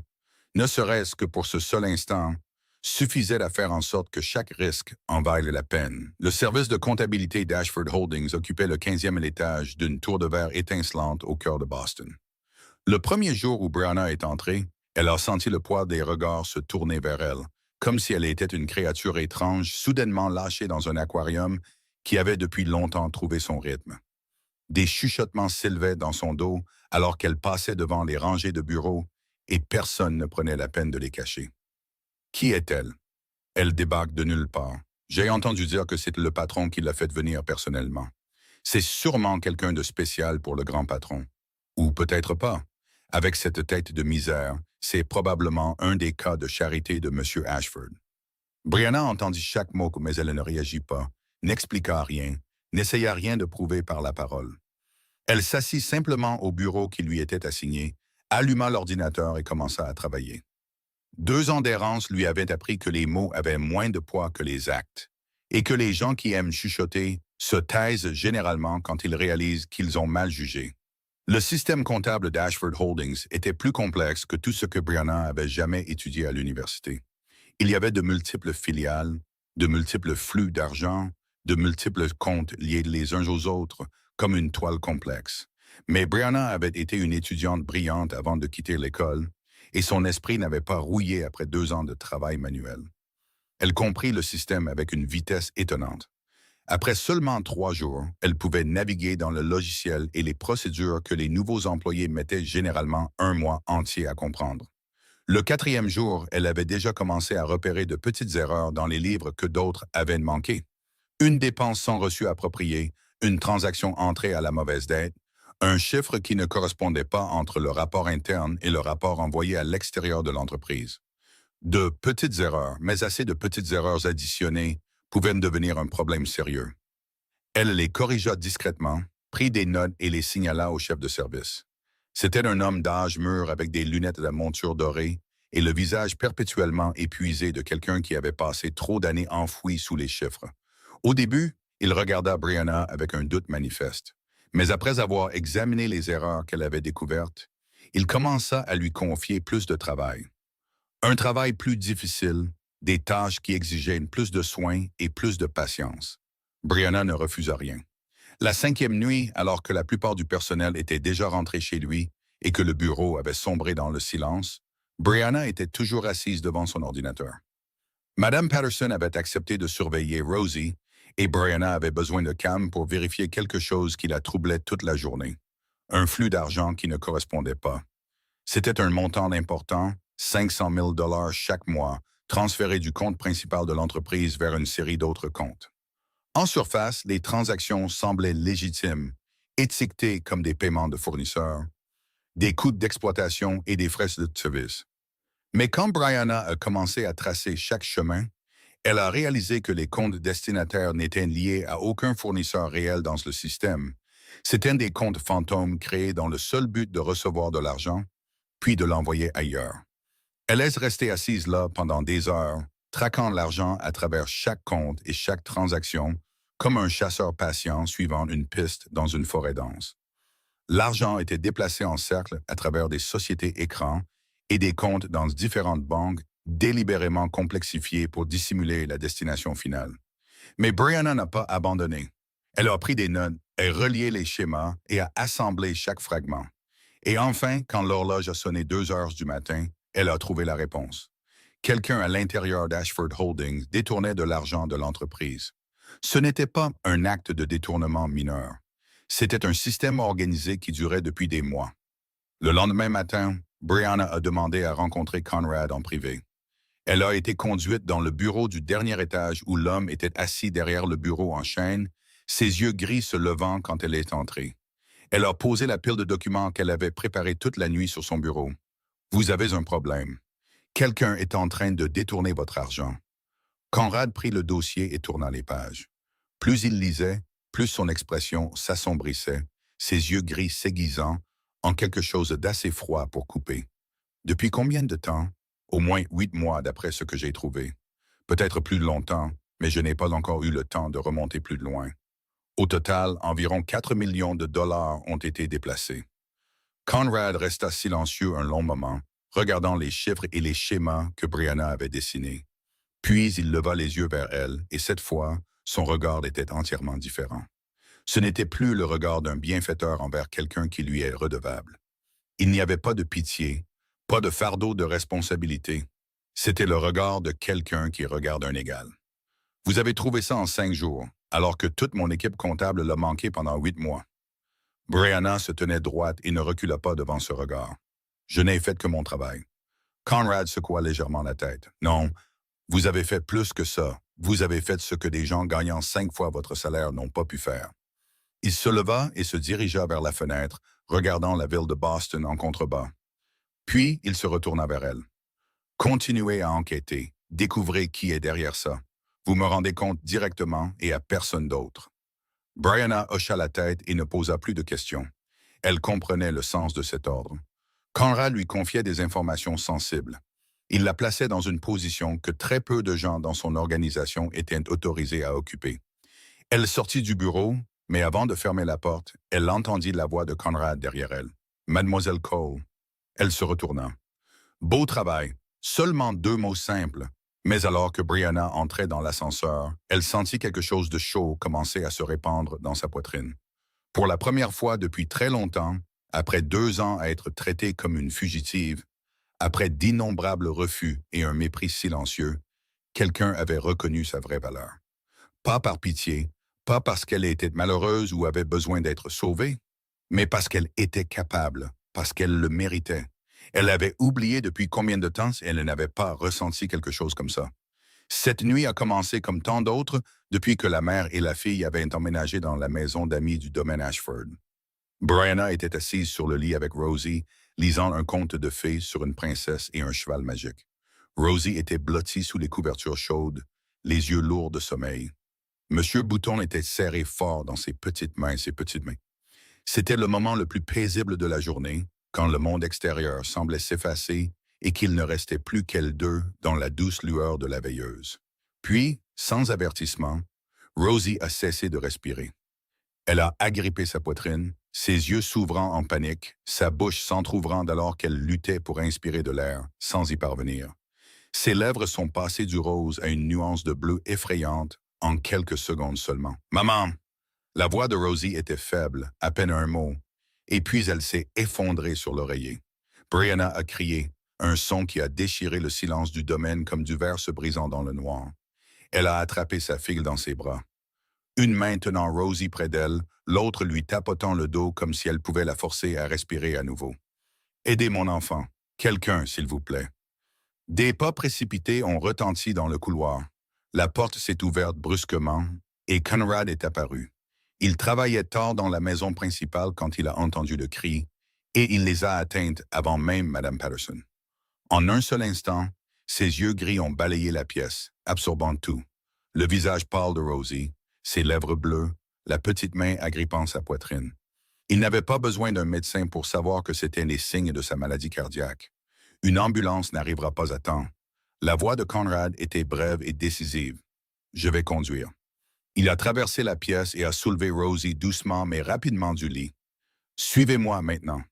ne serait-ce que pour ce seul instant, suffisait à faire en sorte que chaque risque en vaille la peine. Le service de comptabilité d'Ashford Holdings occupait le 15e étage d'une tour de verre étincelante au cœur de Boston. Le premier jour où Brianna est entrée, elle a senti le poids des regards se tourner vers elle, comme si elle était une créature étrange soudainement lâchée dans un aquarium qui avait depuis longtemps trouvé son rythme. Des chuchotements s'élevaient dans son dos alors qu'elle passait devant les rangées de bureaux et personne ne prenait la peine de les cacher. Qui est-elle? Elle débarque de nulle part. J'ai entendu dire que c'est le patron qui l'a fait venir personnellement. C'est sûrement quelqu'un de spécial pour le grand patron. Ou peut-être pas. Avec cette tête de misère, c'est probablement un des cas de charité de M. Ashford. Brianna entendit chaque mot, mais elle ne réagit pas, n'expliqua rien, n'essaya rien de prouver par la parole. Elle s'assit simplement au bureau qui lui était assigné, alluma l'ordinateur et commença à travailler. 2 ans d'errance lui avaient appris que les mots avaient moins de poids que les actes, et que les gens qui aiment chuchoter se taisent généralement quand ils réalisent qu'ils ont mal jugé. Le système comptable d'Ashford Holdings était plus complexe que tout ce que Brianna avait jamais étudié à l'université. Il y avait de multiples filiales, de multiples flux d'argent, de multiples comptes liés les uns aux autres, comme une toile complexe. Mais Brianna avait été une étudiante brillante avant de quitter l'école, et son esprit n'avait pas rouillé après 2 ans de travail manuel. Elle comprit le système avec une vitesse étonnante. Après seulement 3 jours, elle pouvait naviguer dans le logiciel et les procédures que les nouveaux employés mettaient généralement 1 mois entier à comprendre. Le 4e jour, elle avait déjà commencé à repérer de petites erreurs dans les livres que d'autres avaient manqués. Une dépense sans reçu approprié, une transaction entrée à la mauvaise date, un chiffre qui ne correspondait pas entre le rapport interne et le rapport envoyé à l'extérieur de l'entreprise. De petites erreurs, mais assez de petites erreurs additionnées pouvaient devenir un problème sérieux. Elle les corrigea discrètement, prit des notes et les signala au chef de service. C'était un homme d'âge mûr avec des lunettes à monture dorée et le visage perpétuellement épuisé de quelqu'un qui avait passé trop d'années enfoui sous les chiffres. Au début, il regarda Brianna avec un doute manifeste. Mais après avoir examiné les erreurs qu'elle avait découvertes, il commença à lui confier plus de travail. Un travail plus difficile, des tâches qui exigeaient plus de soins et plus de patience. Brianna ne refusa rien. La cinquième nuit, alors que la plupart du personnel était déjà rentré chez lui et que le bureau avait sombré dans le silence, Brianna était toujours assise devant son ordinateur. Madame Patterson avait accepté de surveiller Rosie et Brianna avait besoin de calme pour vérifier quelque chose qui la troublait toute la journée. Un flux d'argent qui ne correspondait pas. C'était un montant important, 500 000 $ chaque mois, transféré du compte principal de l'entreprise vers une série d'autres comptes. En surface, les transactions semblaient légitimes, étiquetées comme des paiements de fournisseurs, des coûts d'exploitation et des frais de service. Mais quand Brianna a commencé à tracer chaque chemin, elle a réalisé que les comptes destinataires n'étaient liés à aucun fournisseur réel dans le système. C'étaient des comptes fantômes créés dans le seul but de recevoir de l'argent, puis de l'envoyer ailleurs. Elle est restée assise là pendant des heures, traquant l'argent à travers chaque compte et chaque transaction, comme un chasseur patient suivant une piste dans une forêt dense. L'argent était déplacé en cercle à travers des sociétés écrans et des comptes dans différentes banques délibérément complexifiées pour dissimuler la destination finale. Mais Brianna n'a pas abandonné. Elle a pris des notes, a relié les schémas et a assemblé chaque fragment. Et enfin, quand l'horloge a sonné 2 heures du matin, elle a trouvé la réponse. Quelqu'un à l'intérieur d'Ashford Holdings détournait de l'argent de l'entreprise. Ce n'était pas un acte de détournement mineur. C'était un système organisé qui durait depuis des mois. Le lendemain matin, Brianna a demandé à rencontrer Conrad en privé. Elle a été conduite dans le bureau du dernier étage où l'homme était assis derrière le bureau en chaîne, ses yeux gris se levant quand elle est entrée. Elle a posé la pile de documents qu'elle avait préparés toute la nuit sur son bureau. Vous avez un problème. Quelqu'un est en train de détourner votre argent. Conrad prit le dossier et tourna les pages. Plus il lisait, plus son expression s'assombrissait, ses yeux gris s'aiguisant en quelque chose d'assez froid pour couper. Depuis combien de temps? Au moins 8 mois d'après ce que j'ai trouvé. Peut-être plus longtemps, mais je n'ai pas encore eu le temps de remonter plus loin. Au total, environ 4 millions de dollars ont été déplacés. Conrad resta silencieux un long moment, regardant les chiffres et les schémas que Brianna avait dessinés. Puis il leva les yeux vers elle, et cette fois, son regard était entièrement différent. Ce n'était plus le regard d'un bienfaiteur envers quelqu'un qui lui est redevable. Il n'y avait pas de pitié, pas de fardeau de responsabilité. C'était le regard de quelqu'un qui regarde un égal. Vous avez trouvé ça en 5 jours, alors que toute mon équipe comptable l'a manqué pendant 8 mois. Brianna se tenait droite et ne recula pas devant ce regard. Je n'ai fait que mon travail. Conrad secoua légèrement la tête. Non, vous avez fait plus que ça. Vous avez fait ce que des gens gagnant 5 fois votre salaire n'ont pas pu faire. Il se leva et se dirigea vers la fenêtre, regardant la ville de Boston en contrebas. Puis, il se retourna vers elle. Continuez à enquêter. Découvrez qui est derrière ça. Vous me rendez compte directement et à personne d'autre. Brianna hocha la tête et ne posa plus de questions. Elle comprenait le sens de cet ordre. Conrad lui confiait des informations sensibles. Il la plaçait dans une position que très peu de gens dans son organisation étaient autorisés à occuper. Elle sortit du bureau, mais avant de fermer la porte, elle entendit la voix de Conrad derrière elle. « Mademoiselle Cole ». Elle se retourna. « Beau travail. Seulement 2 mots simples. » Mais alors que Brianna entrait dans l'ascenseur, elle sentit quelque chose de chaud commencer à se répandre dans sa poitrine. Pour la première fois depuis très longtemps, après 2 ans à être traitée comme une fugitive, après d'innombrables refus et un mépris silencieux, quelqu'un avait reconnu sa vraie valeur. Pas par pitié, pas parce qu'elle était malheureuse ou avait besoin d'être sauvée, mais parce qu'elle était capable, parce qu'elle le méritait. Elle avait oublié depuis combien de temps et elle n'avait pas ressenti quelque chose comme ça. Cette nuit a commencé comme tant d'autres depuis que la mère et la fille avaient emménagé dans la maison d'amis du domaine Ashford. Brianna était assise sur le lit avec Rosie, lisant un conte de fées sur une princesse et un cheval magique. Rosie était blottie sous les couvertures chaudes, les yeux lourds de sommeil. Monsieur Bouton était serré fort dans ses petites mains. C'était le moment le plus paisible de la journée, quand le monde extérieur semblait s'effacer et qu'il ne restait plus qu'elles deux dans la douce lueur de la veilleuse. Puis, sans avertissement, Rosie a cessé de respirer. Elle a agrippé sa poitrine, ses yeux s'ouvrant en panique, sa bouche s'entr'ouvrant alors qu'elle luttait pour inspirer de l'air, sans y parvenir. Ses lèvres sont passées du rose à une nuance de bleu effrayante en quelques secondes seulement. « Maman! » La voix de Rosie était faible, à peine un mot, et puis elle s'est effondrée sur l'oreiller. Brianna a crié, un son qui a déchiré le silence du domaine comme du verre se brisant dans le noir. Elle a attrapé sa fille dans ses bras. Une main tenant Rosie près d'elle, l'autre lui tapotant le dos comme si elle pouvait la forcer à respirer à nouveau. « Aidez mon enfant. Quelqu'un, s'il vous plaît. » Des pas précipités ont retenti dans le couloir. La porte s'est ouverte brusquement et Conrad est apparu. Il travaillait tard dans la maison principale quand il a entendu le cri et il les a atteintes avant même Mme Patterson. En un seul instant, ses yeux gris ont balayé la pièce, absorbant tout. Le visage pâle de Rosie, ses lèvres bleues, la petite main agrippant sa poitrine. Il n'avait pas besoin d'un médecin pour savoir que c'étaient les signes de sa maladie cardiaque. Une ambulance n'arrivera pas à temps. La voix de Conrad était brève et décisive. « Je vais conduire. » Il a traversé la pièce et a soulevé Rosie doucement mais rapidement du lit. « Suivez-moi maintenant. »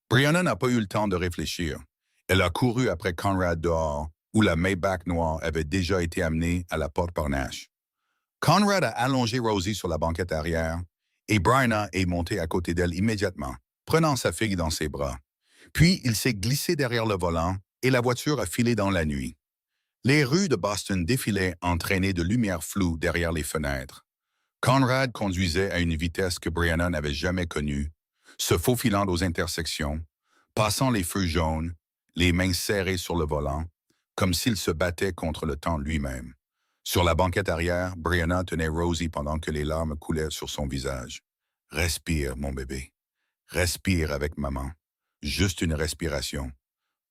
Brianna n'a pas eu le temps de réfléchir. Elle a couru après Conrad dehors, où la Maybach noire avait déjà été amenée à la porte par Nash. Conrad a allongé Rosie sur la banquette arrière, et Brianna est montée à côté d'elle immédiatement, prenant sa fille dans ses bras. Puis il s'est glissé derrière le volant, et la voiture a filé dans la nuit. Les rues de Boston défilaient entraînées de lumières floues derrière les fenêtres. Conrad conduisait à une vitesse que Brianna n'avait jamais connue, se faufilant aux intersections, passant les feux jaunes, les mains serrées sur le volant, comme s'il se battait contre le temps lui-même. Sur la banquette arrière, Brianna tenait Rosie pendant que les larmes coulaient sur son visage. « Respire, mon bébé. Respire avec maman. Juste une respiration.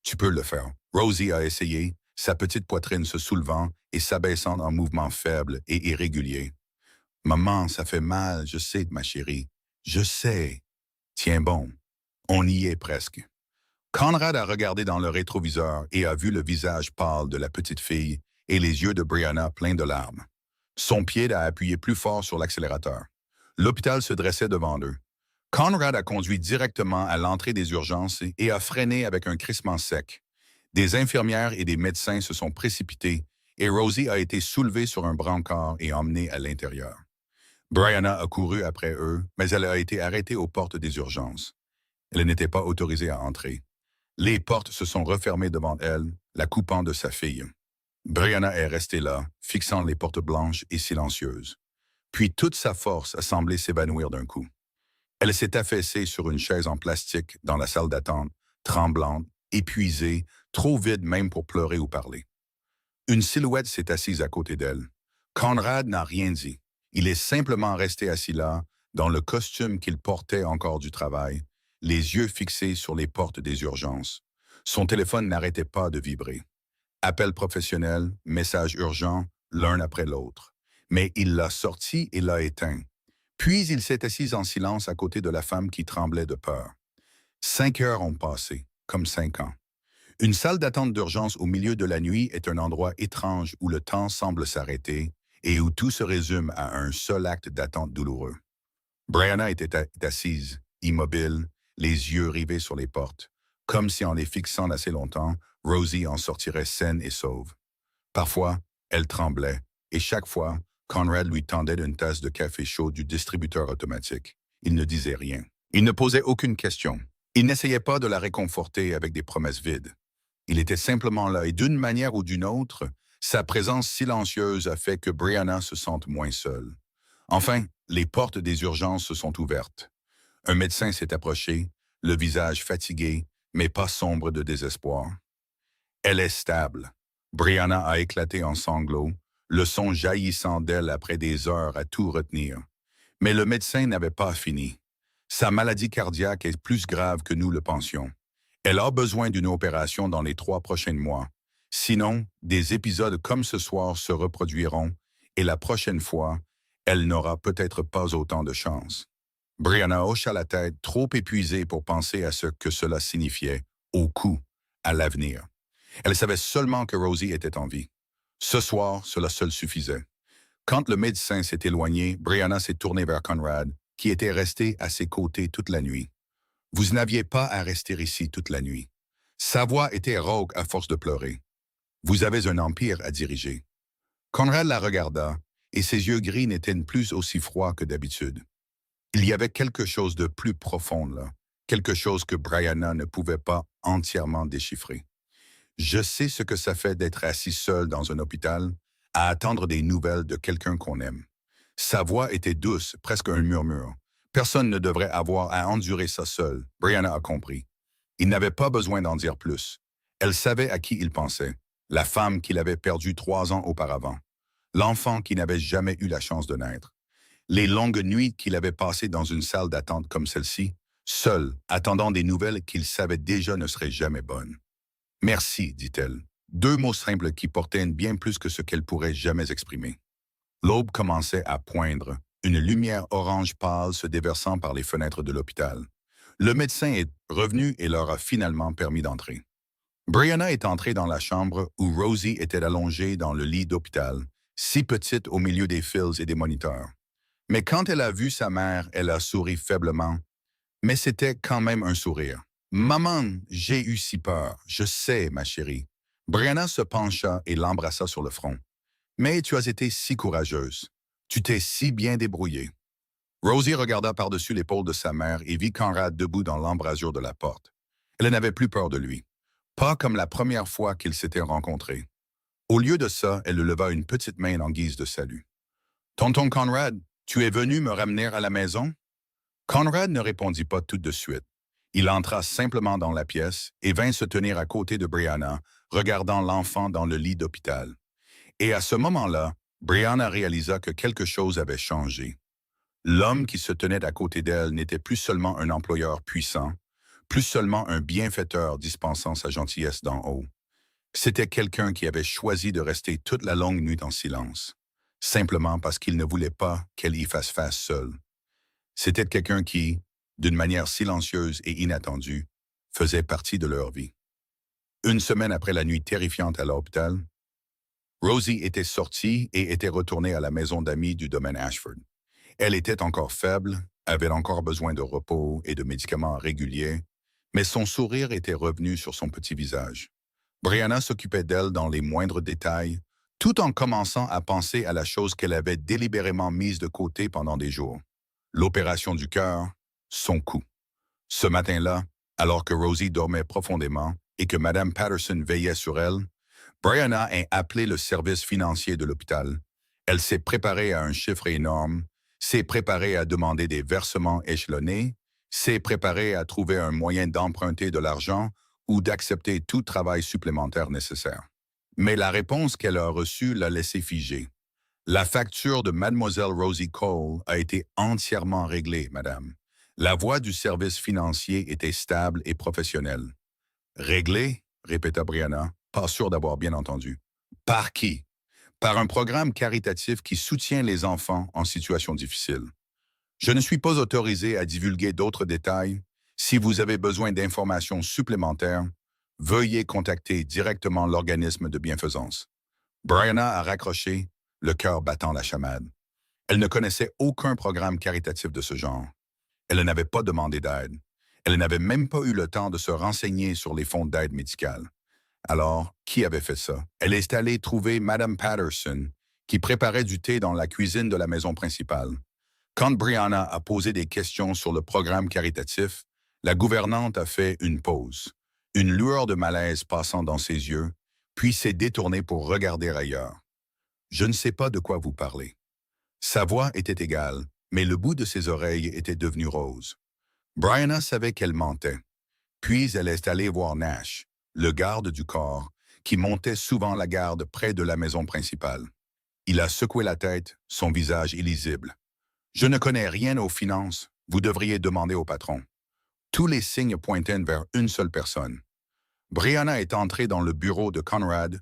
Tu peux le faire. » Rosie a essayé, sa petite poitrine se soulevant et s'abaissant en mouvements faibles et irréguliers. « Maman, ça fait mal, je sais, ma chérie. Je sais. Tiens bon. On y est presque. » Conrad a regardé dans le rétroviseur et a vu le visage pâle de la petite fille et les yeux de Brianna pleins de larmes. Son pied a appuyé plus fort sur l'accélérateur. L'hôpital se dressait devant eux. Conrad a conduit directement à l'entrée des urgences et a freiné avec un crissement sec. Des infirmières et des médecins se sont précipités et Rosie a été soulevée sur un brancard et emmenée à l'intérieur. Brianna a couru après eux, mais elle a été arrêtée aux portes des urgences. Elle n'était pas autorisée à entrer. Les portes se sont refermées devant elle, la coupant de sa fille. Brianna est restée là, fixant les portes blanches et silencieuses. Puis toute sa force a semblé s'évanouir d'un coup. Elle s'est affaissée sur une chaise en plastique dans la salle d'attente, tremblante, épuisée, trop vide même pour pleurer ou parler. Une silhouette s'est assise à côté d'elle. Conrad n'a rien dit. Il est simplement resté assis là, dans le costume qu'il portait encore du travail, les yeux fixés sur les portes des urgences. Son téléphone n'arrêtait pas de vibrer. Appel professionnel, message urgent, l'un après l'autre. Mais il l'a sorti et l'a éteint. Puis il s'est assis en silence à côté de la femme qui tremblait de peur. 5 heures ont passé, comme 5 ans. Une salle d'attente d'urgence au milieu de la nuit est un endroit étrange où le temps semble s'arrêter et où tout se résume à un seul acte d'attente douloureux. Brianna était assise, immobile, les yeux rivés sur les portes, comme si en les fixant assez longtemps, Rosie en sortirait saine et sauve. Parfois, elle tremblait, et chaque fois, Conrad lui tendait une tasse de café chaud du distributeur automatique. Il ne disait rien. Il ne posait aucune question. Il n'essayait pas de la réconforter avec des promesses vides. Il était simplement là, et d'une manière ou d'une autre, sa présence silencieuse a fait que Brianna se sente moins seule. Enfin, les portes des urgences se sont ouvertes. Un médecin s'est approché, le visage fatigué, mais pas sombre de désespoir. « Elle est stable. » Brianna a éclaté en sanglots, le son jaillissant d'elle après des heures à tout retenir. Mais le médecin n'avait pas fini. Sa maladie cardiaque est plus grave que nous le pensions. Elle a besoin d'une opération dans les 3 prochains mois. Sinon, des épisodes comme ce soir se reproduiront et la prochaine fois, elle n'aura peut-être pas autant de chance. Brianna hocha la tête, trop épuisée pour penser à ce que cela signifiait, au coup, à l'avenir. Elle savait seulement que Rosie était en vie. Ce soir, cela seul suffisait. Quand le médecin s'est éloigné, Brianna s'est tournée vers Conrad, qui était resté à ses côtés toute la nuit. Vous n'aviez pas à rester ici toute la nuit. Sa voix était rauque à force de pleurer. Vous avez un empire à diriger. Conrad la regarda, et ses yeux gris n'étaient plus aussi froids que d'habitude. Il y avait quelque chose de plus profond là, quelque chose que Brianna ne pouvait pas entièrement déchiffrer. Je sais ce que ça fait d'être assis seul dans un hôpital, à attendre des nouvelles de quelqu'un qu'on aime. Sa voix était douce, presque un murmure. Personne ne devrait avoir à endurer ça seul. Brianna a compris. Il n'avait pas besoin d'en dire plus. Elle savait à qui il pensait. La femme qu'il avait perdue 3 ans auparavant. L'enfant qui n'avait jamais eu la chance de naître. Les longues nuits qu'il avait passées dans une salle d'attente comme celle-ci, seul, attendant des nouvelles qu'il savait déjà ne seraient jamais bonnes. Merci, dit-elle. 2 mots simples qui portaient bien plus que ce qu'elle pourrait jamais exprimer. L'aube commençait à poindre, une lumière orange pâle se déversant par les fenêtres de l'hôpital. Le médecin est revenu et leur a finalement permis d'entrer. Brianna est entrée dans la chambre où Rosie était allongée dans le lit d'hôpital, si petite au milieu des fils et des moniteurs. Mais quand elle a vu sa mère, elle a souri faiblement, mais c'était quand même un sourire. « Maman, j'ai eu si peur, je sais, ma chérie. » Brianna se pencha et l'embrassa sur le front. « Mais tu as été si courageuse. Tu t'es si bien débrouillée. » Rosie regarda par-dessus l'épaule de sa mère et vit Conrad debout dans l'embrasure de la porte. Elle n'avait plus peur de lui. Pas comme la première fois qu'ils s'étaient rencontrés. Au lieu de ça, elle leva une petite main en guise de salut. « Tonton Conrad, tu es venu me ramener à la maison? » Conrad ne répondit pas tout de suite. Il entra simplement dans la pièce et vint se tenir à côté de Brianna, regardant l'enfant dans le lit d'hôpital. Et à ce moment-là, Brianna réalisa que quelque chose avait changé. L'homme qui se tenait à côté d'elle n'était plus seulement un employeur puissant, plus seulement un bienfaiteur dispensant sa gentillesse d'en haut. C'était quelqu'un qui avait choisi de rester toute la longue nuit en silence, simplement parce qu'il ne voulait pas qu'elle y fasse face seule. C'était quelqu'un qui, d'une manière silencieuse et inattendue, faisait partie de leur vie. 1 semaine après la nuit terrifiante à l'hôpital, Rosie était sortie et était retournée à la maison d'amis du domaine Ashford. Elle était encore faible, avait encore besoin de repos et de médicaments réguliers, mais son sourire était revenu sur son petit visage. Brianna s'occupait d'elle dans les moindres détails, tout en commençant à penser à la chose qu'elle avait délibérément mise de côté pendant des jours. L'opération du cœur, son coup. Ce matin-là, alors que Rosie dormait profondément et que Mme Patterson veillait sur elle, Brianna a appelé le service financier de l'hôpital. Elle s'est préparée à un chiffre énorme, s'est préparée à demander des versements échelonnés, s'est préparée à trouver un moyen d'emprunter de l'argent ou d'accepter tout travail supplémentaire nécessaire. Mais la réponse qu'elle a reçue l'a laissée figée. La facture de Mademoiselle Rosie Cole a été entièrement réglée, madame. La voix du service financier était stable et professionnelle. Réglée, répéta Brianna, pas sûre d'avoir bien entendu. Par qui? Par un programme caritatif qui soutient les enfants en situation difficile. Je ne suis pas autorisé à divulguer d'autres détails. Si vous avez besoin d'informations supplémentaires, veuillez contacter directement l'organisme de bienfaisance. Brianna a raccroché, le cœur battant la chamade. Elle ne connaissait aucun programme caritatif de ce genre. Elle n'avait pas demandé d'aide. Elle n'avait même pas eu le temps de se renseigner sur les fonds d'aide médicale. Alors, qui avait fait ça? Elle est allée trouver Mme Patterson, qui préparait du thé dans la cuisine de la maison principale. Quand Brianna a posé des questions sur le programme caritatif, la gouvernante a fait une pause, une lueur de malaise passant dans ses yeux, puis s'est détournée pour regarder ailleurs. Je ne sais pas de quoi vous parlez. Sa voix était égale, mais le bout de ses oreilles était devenu rose. Brianna savait qu'elle mentait. Puis elle est allée voir Nash, le garde du corps, qui montait souvent la garde près de la maison principale. Il a secoué la tête, son visage illisible. Je ne connais rien aux finances, vous devriez demander au patron. Tous les signes pointaient vers une seule personne. Brianna est entrée dans le bureau de Conrad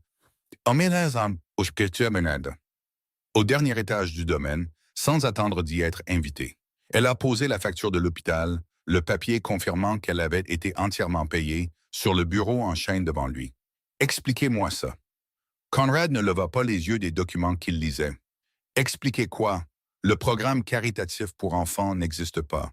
au dernier étage du domaine, sans attendre d'y être invitée. Elle a posé la facture de l'hôpital, le papier confirmant qu'elle avait été entièrement payée, sur le bureau en chaîne devant lui. Expliquez-moi ça. Conrad ne leva pas les yeux des documents qu'il lisait. Expliquez quoi? Le programme caritatif pour enfants n'existe pas.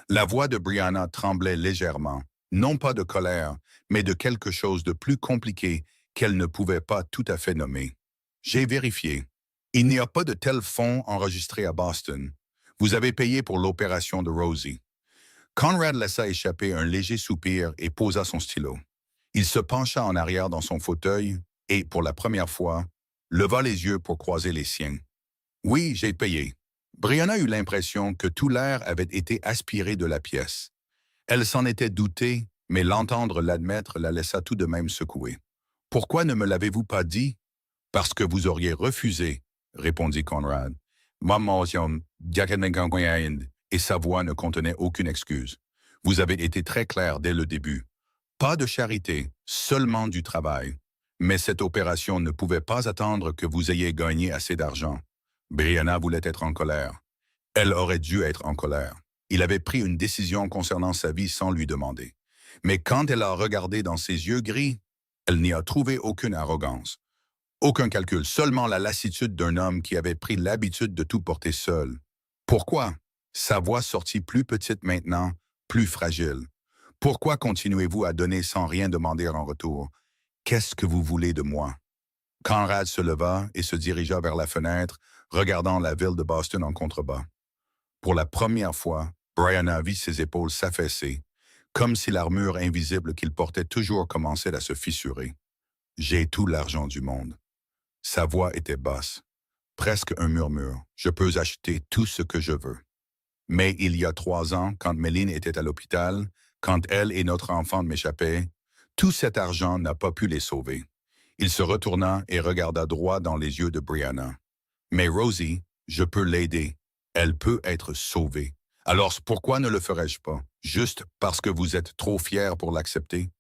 La voix de Brianna tremblait légèrement, non pas de colère, mais de quelque chose de plus compliqué qu'elle ne pouvait pas tout à fait nommer. J'ai vérifié. Il n'y a pas de tel fonds enregistré à Boston. Vous avez payé pour l'opération de Rosie. Conrad laissa échapper un léger soupir et posa son stylo. Il se pencha en arrière dans son fauteuil et, pour la première fois, leva les yeux pour croiser les siens. Oui, j'ai payé. Brianna eut l'impression que tout l'air avait été aspiré de la pièce. Elle s'en était doutée, mais l'entendre l'admettre la laissa tout de même secouer. « Pourquoi ne me l'avez-vous pas dit? »« Parce que vous auriez refusé, » répondit Conrad. Et sa voix ne contenait aucune excuse. Vous avez été très clair dès le début. Pas de charité, seulement du travail. Mais cette opération ne pouvait pas attendre que vous ayez gagné assez d'argent. Brianna voulait être en colère. Elle aurait dû être en colère. Il avait pris une décision concernant sa vie sans lui demander. Mais quand elle a regardé dans ses yeux gris, elle n'y a trouvé aucune arrogance. Aucun calcul, seulement la lassitude d'un homme qui avait pris l'habitude de tout porter seul. Pourquoi? Sa voix sortit plus petite maintenant, plus fragile. Pourquoi continuez-vous à donner sans rien demander en retour? Qu'est-ce que vous voulez de moi? Conrad se leva et se dirigea vers la fenêtre, regardant la ville de Boston en contrebas. Pour la première fois, Brianna vit ses épaules s'affaisser, comme si l'armure invisible qu'il portait toujours commençait à se fissurer. « J'ai tout l'argent du monde. » Sa voix était basse, presque un murmure. « Je peux acheter tout ce que je veux. » Mais il y a 3 ans, quand Méline était à l'hôpital, quand elle et notre enfant m'échappaient, tout cet argent n'a pas pu les sauver. Il se retourna et regarda droit dans les yeux de Brianna. « Mais Rosie, je peux l'aider. Elle peut être sauvée. Alors pourquoi ne le ferais-je pas? Juste parce que vous êtes trop fier pour l'accepter? »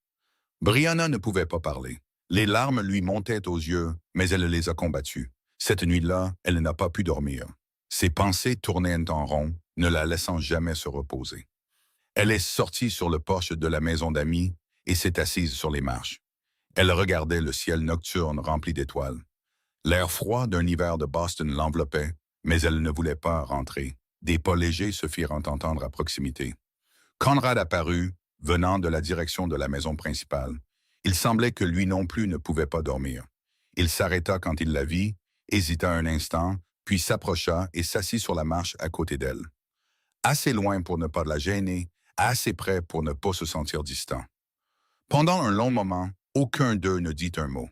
Brianna ne pouvait pas parler. Les larmes lui montaient aux yeux, mais elle les a combattues. Cette nuit-là, elle n'a pas pu dormir. Ses pensées tournaient en rond, ne la laissant jamais se reposer. Elle est sortie sur le porche de la maison d'amis et s'est assise sur les marches. Elle regardait le ciel nocturne rempli d'étoiles. L'air froid d'un hiver de Boston l'enveloppait, mais elle ne voulait pas rentrer. Des pas légers se firent entendre à proximité. Conrad apparut, venant de la direction de la maison principale. Il semblait que lui non plus ne pouvait pas dormir. Il s'arrêta quand il la vit, hésita un instant, puis s'approcha et s'assit sur la marche à côté d'elle. Assez loin pour ne pas la gêner, assez près pour ne pas se sentir distant. Pendant un long moment, aucun d'eux ne dit un mot.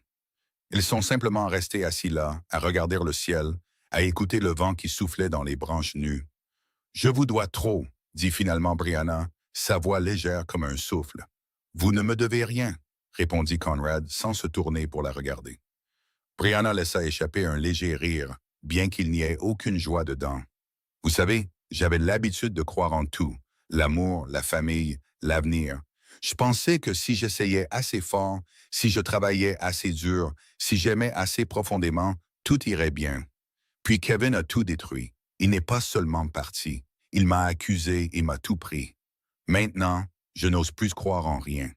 Ils sont simplement restés assis là, à regarder le ciel, à écouter le vent qui soufflait dans les branches nues. « Je vous dois trop, » dit finalement Brianna, sa voix légère comme un souffle. « Vous ne me devez rien, » répondit Conrad sans se tourner pour la regarder. Brianna laissa échapper un léger rire, bien qu'il n'y ait aucune joie dedans. « Vous savez, j'avais l'habitude de croire en tout, l'amour, la famille, l'avenir. Je pensais que si j'essayais assez fort, si je travaillais assez dur, si j'aimais assez profondément, tout irait bien. Puis Kevin a tout détruit. Il n'est pas seulement parti. Il m'a accusé et m'a tout pris. Maintenant, je n'ose plus croire en rien. »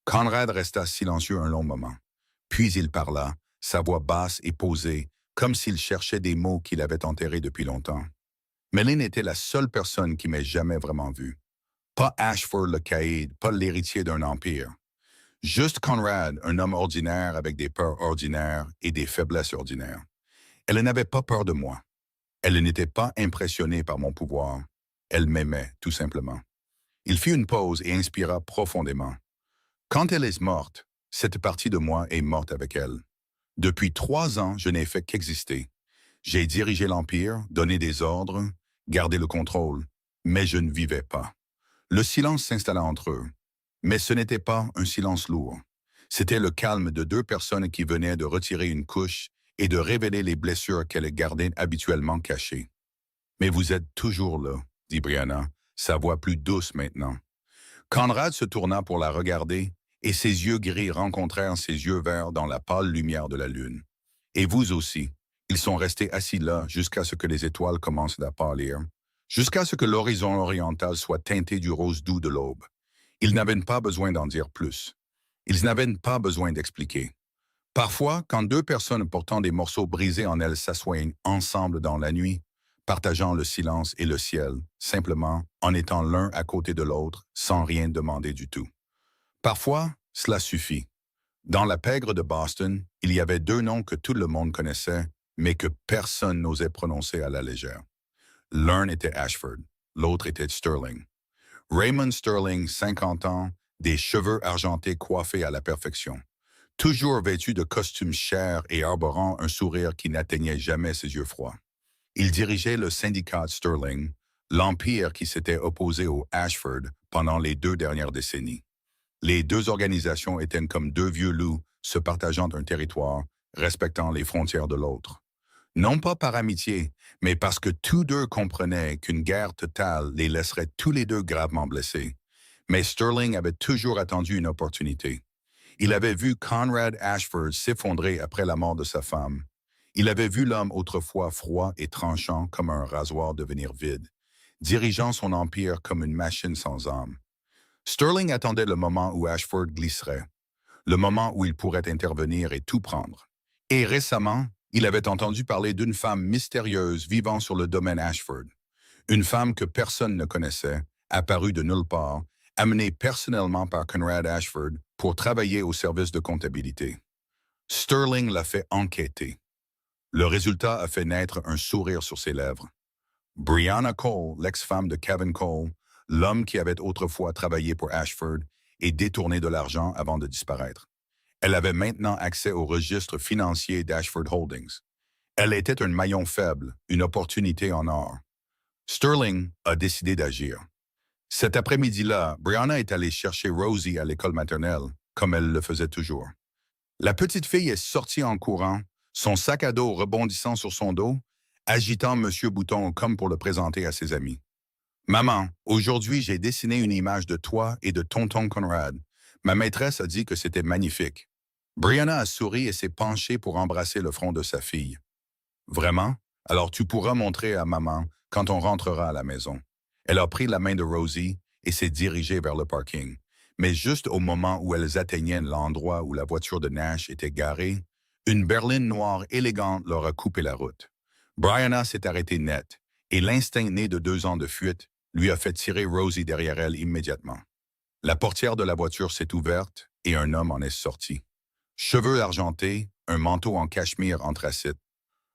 Conrad resta silencieux un long moment. Puis il parla, sa voix basse et posée, comme s'il cherchait des mots qu'il avait enterrés depuis longtemps. « Méline était la seule personne qui m'ait jamais vraiment vu. Pas Ashford le caïd, pas l'héritier d'un empire. Juste Conrad, un homme ordinaire avec des peurs ordinaires et des faiblesses ordinaires. Elle n'avait pas peur de moi. Elle n'était pas impressionnée par mon pouvoir. Elle m'aimait, tout simplement. » Il fit une pause et inspira profondément. « Quand elle est morte, cette partie de moi est morte avec elle. Depuis 3 ans, je n'ai fait qu'exister. J'ai dirigé l'Empire, donné des ordres, gardé le contrôle, mais je ne vivais pas. Le silence s'installa entre eux. Mais ce n'était pas un silence lourd. C'était le calme de deux personnes qui venaient de retirer une couche et de révéler les blessures qu'elles gardaient habituellement cachées. Mais vous êtes toujours là, dit Brianna, sa voix plus douce maintenant. Conrad se tourna pour la regarder, et ses yeux gris rencontrèrent ses yeux verts dans la pâle lumière de la lune. Et vous aussi. Ils sont restés assis là jusqu'à ce que les étoiles commencent à pâlir, jusqu'à ce que l'horizon oriental soit teinté du rose doux de l'aube. Ils n'avaient pas besoin d'en dire plus. Ils n'avaient pas besoin d'expliquer. Parfois, quand deux personnes portant des morceaux brisés en elles s'assoient ensemble dans la nuit, partageant le silence et le ciel, simplement en étant l'un à côté de l'autre, sans rien demander du tout. Parfois, cela suffit. Dans la pègre de Boston, il y avait deux noms que tout le monde connaissait, mais que personne n'osait prononcer à la légère. L'un était Ashford, l'autre était Sterling. Raymond Sterling, 50 ans, des cheveux argentés coiffés à la perfection. Toujours vêtu de costumes chers et arborant un sourire qui n'atteignait jamais ses yeux froids. Il dirigeait le syndicat Sterling, l'empire qui s'était opposé au Ashford pendant les 2 dernières décennies. Les deux organisations étaient comme deux vieux loups se partageant un territoire, respectant les frontières de l'autre. Non pas par amitié, mais parce que tous deux comprenaient qu'une guerre totale les laisserait tous les deux gravement blessés. Mais Sterling avait toujours attendu une opportunité. Il avait vu Conrad Ashford s'effondrer après la mort de sa femme. Il avait vu l'homme autrefois froid et tranchant comme un rasoir devenir vide, dirigeant son empire comme une machine sans âme. Sterling attendait le moment où Ashford glisserait, le moment où il pourrait intervenir et tout prendre. Et récemment, il avait entendu parler d'une femme mystérieuse vivant sur le domaine Ashford. Une femme que personne ne connaissait, apparue de nulle part, amenée personnellement par Conrad Ashford pour travailler au service de comptabilité. Sterling l'a fait enquêter. Le résultat a fait naître un sourire sur ses lèvres. Brianna Cole, l'ex-femme de Kevin Cole, l'homme qui avait autrefois travaillé pour Ashford et détourné de l'argent avant de disparaître. Elle avait maintenant accès au registre financier d'Ashford Holdings. Elle était un maillon faible, une opportunité en or. Sterling a décidé d'agir. Cet après-midi-là, Brianna est allée chercher Rosie à l'école maternelle, comme elle le faisait toujours. La petite fille est sortie en courant, son sac à dos rebondissant sur son dos, agitant M. Bouton comme pour le présenter à ses amis. « Maman, aujourd'hui j'ai dessiné une image de toi et de tonton Conrad. Ma maîtresse a dit que c'était magnifique. » Brianna a souri et s'est penchée pour embrasser le front de sa fille. « Vraiment? Alors tu pourras montrer à maman quand on rentrera à la maison. » Elle a pris la main de Rosie et s'est dirigée vers le parking. Mais juste au moment où elles atteignaient l'endroit où la voiture de Nash était garée, une berline noire élégante leur a coupé la route. Brianna s'est arrêtée net, et l'instinct né de 2 ans de fuite lui a fait tirer Rosie derrière elle immédiatement. La portière de la voiture s'est ouverte et un homme en est sorti. Cheveux argentés, un manteau en cachemire anthracite,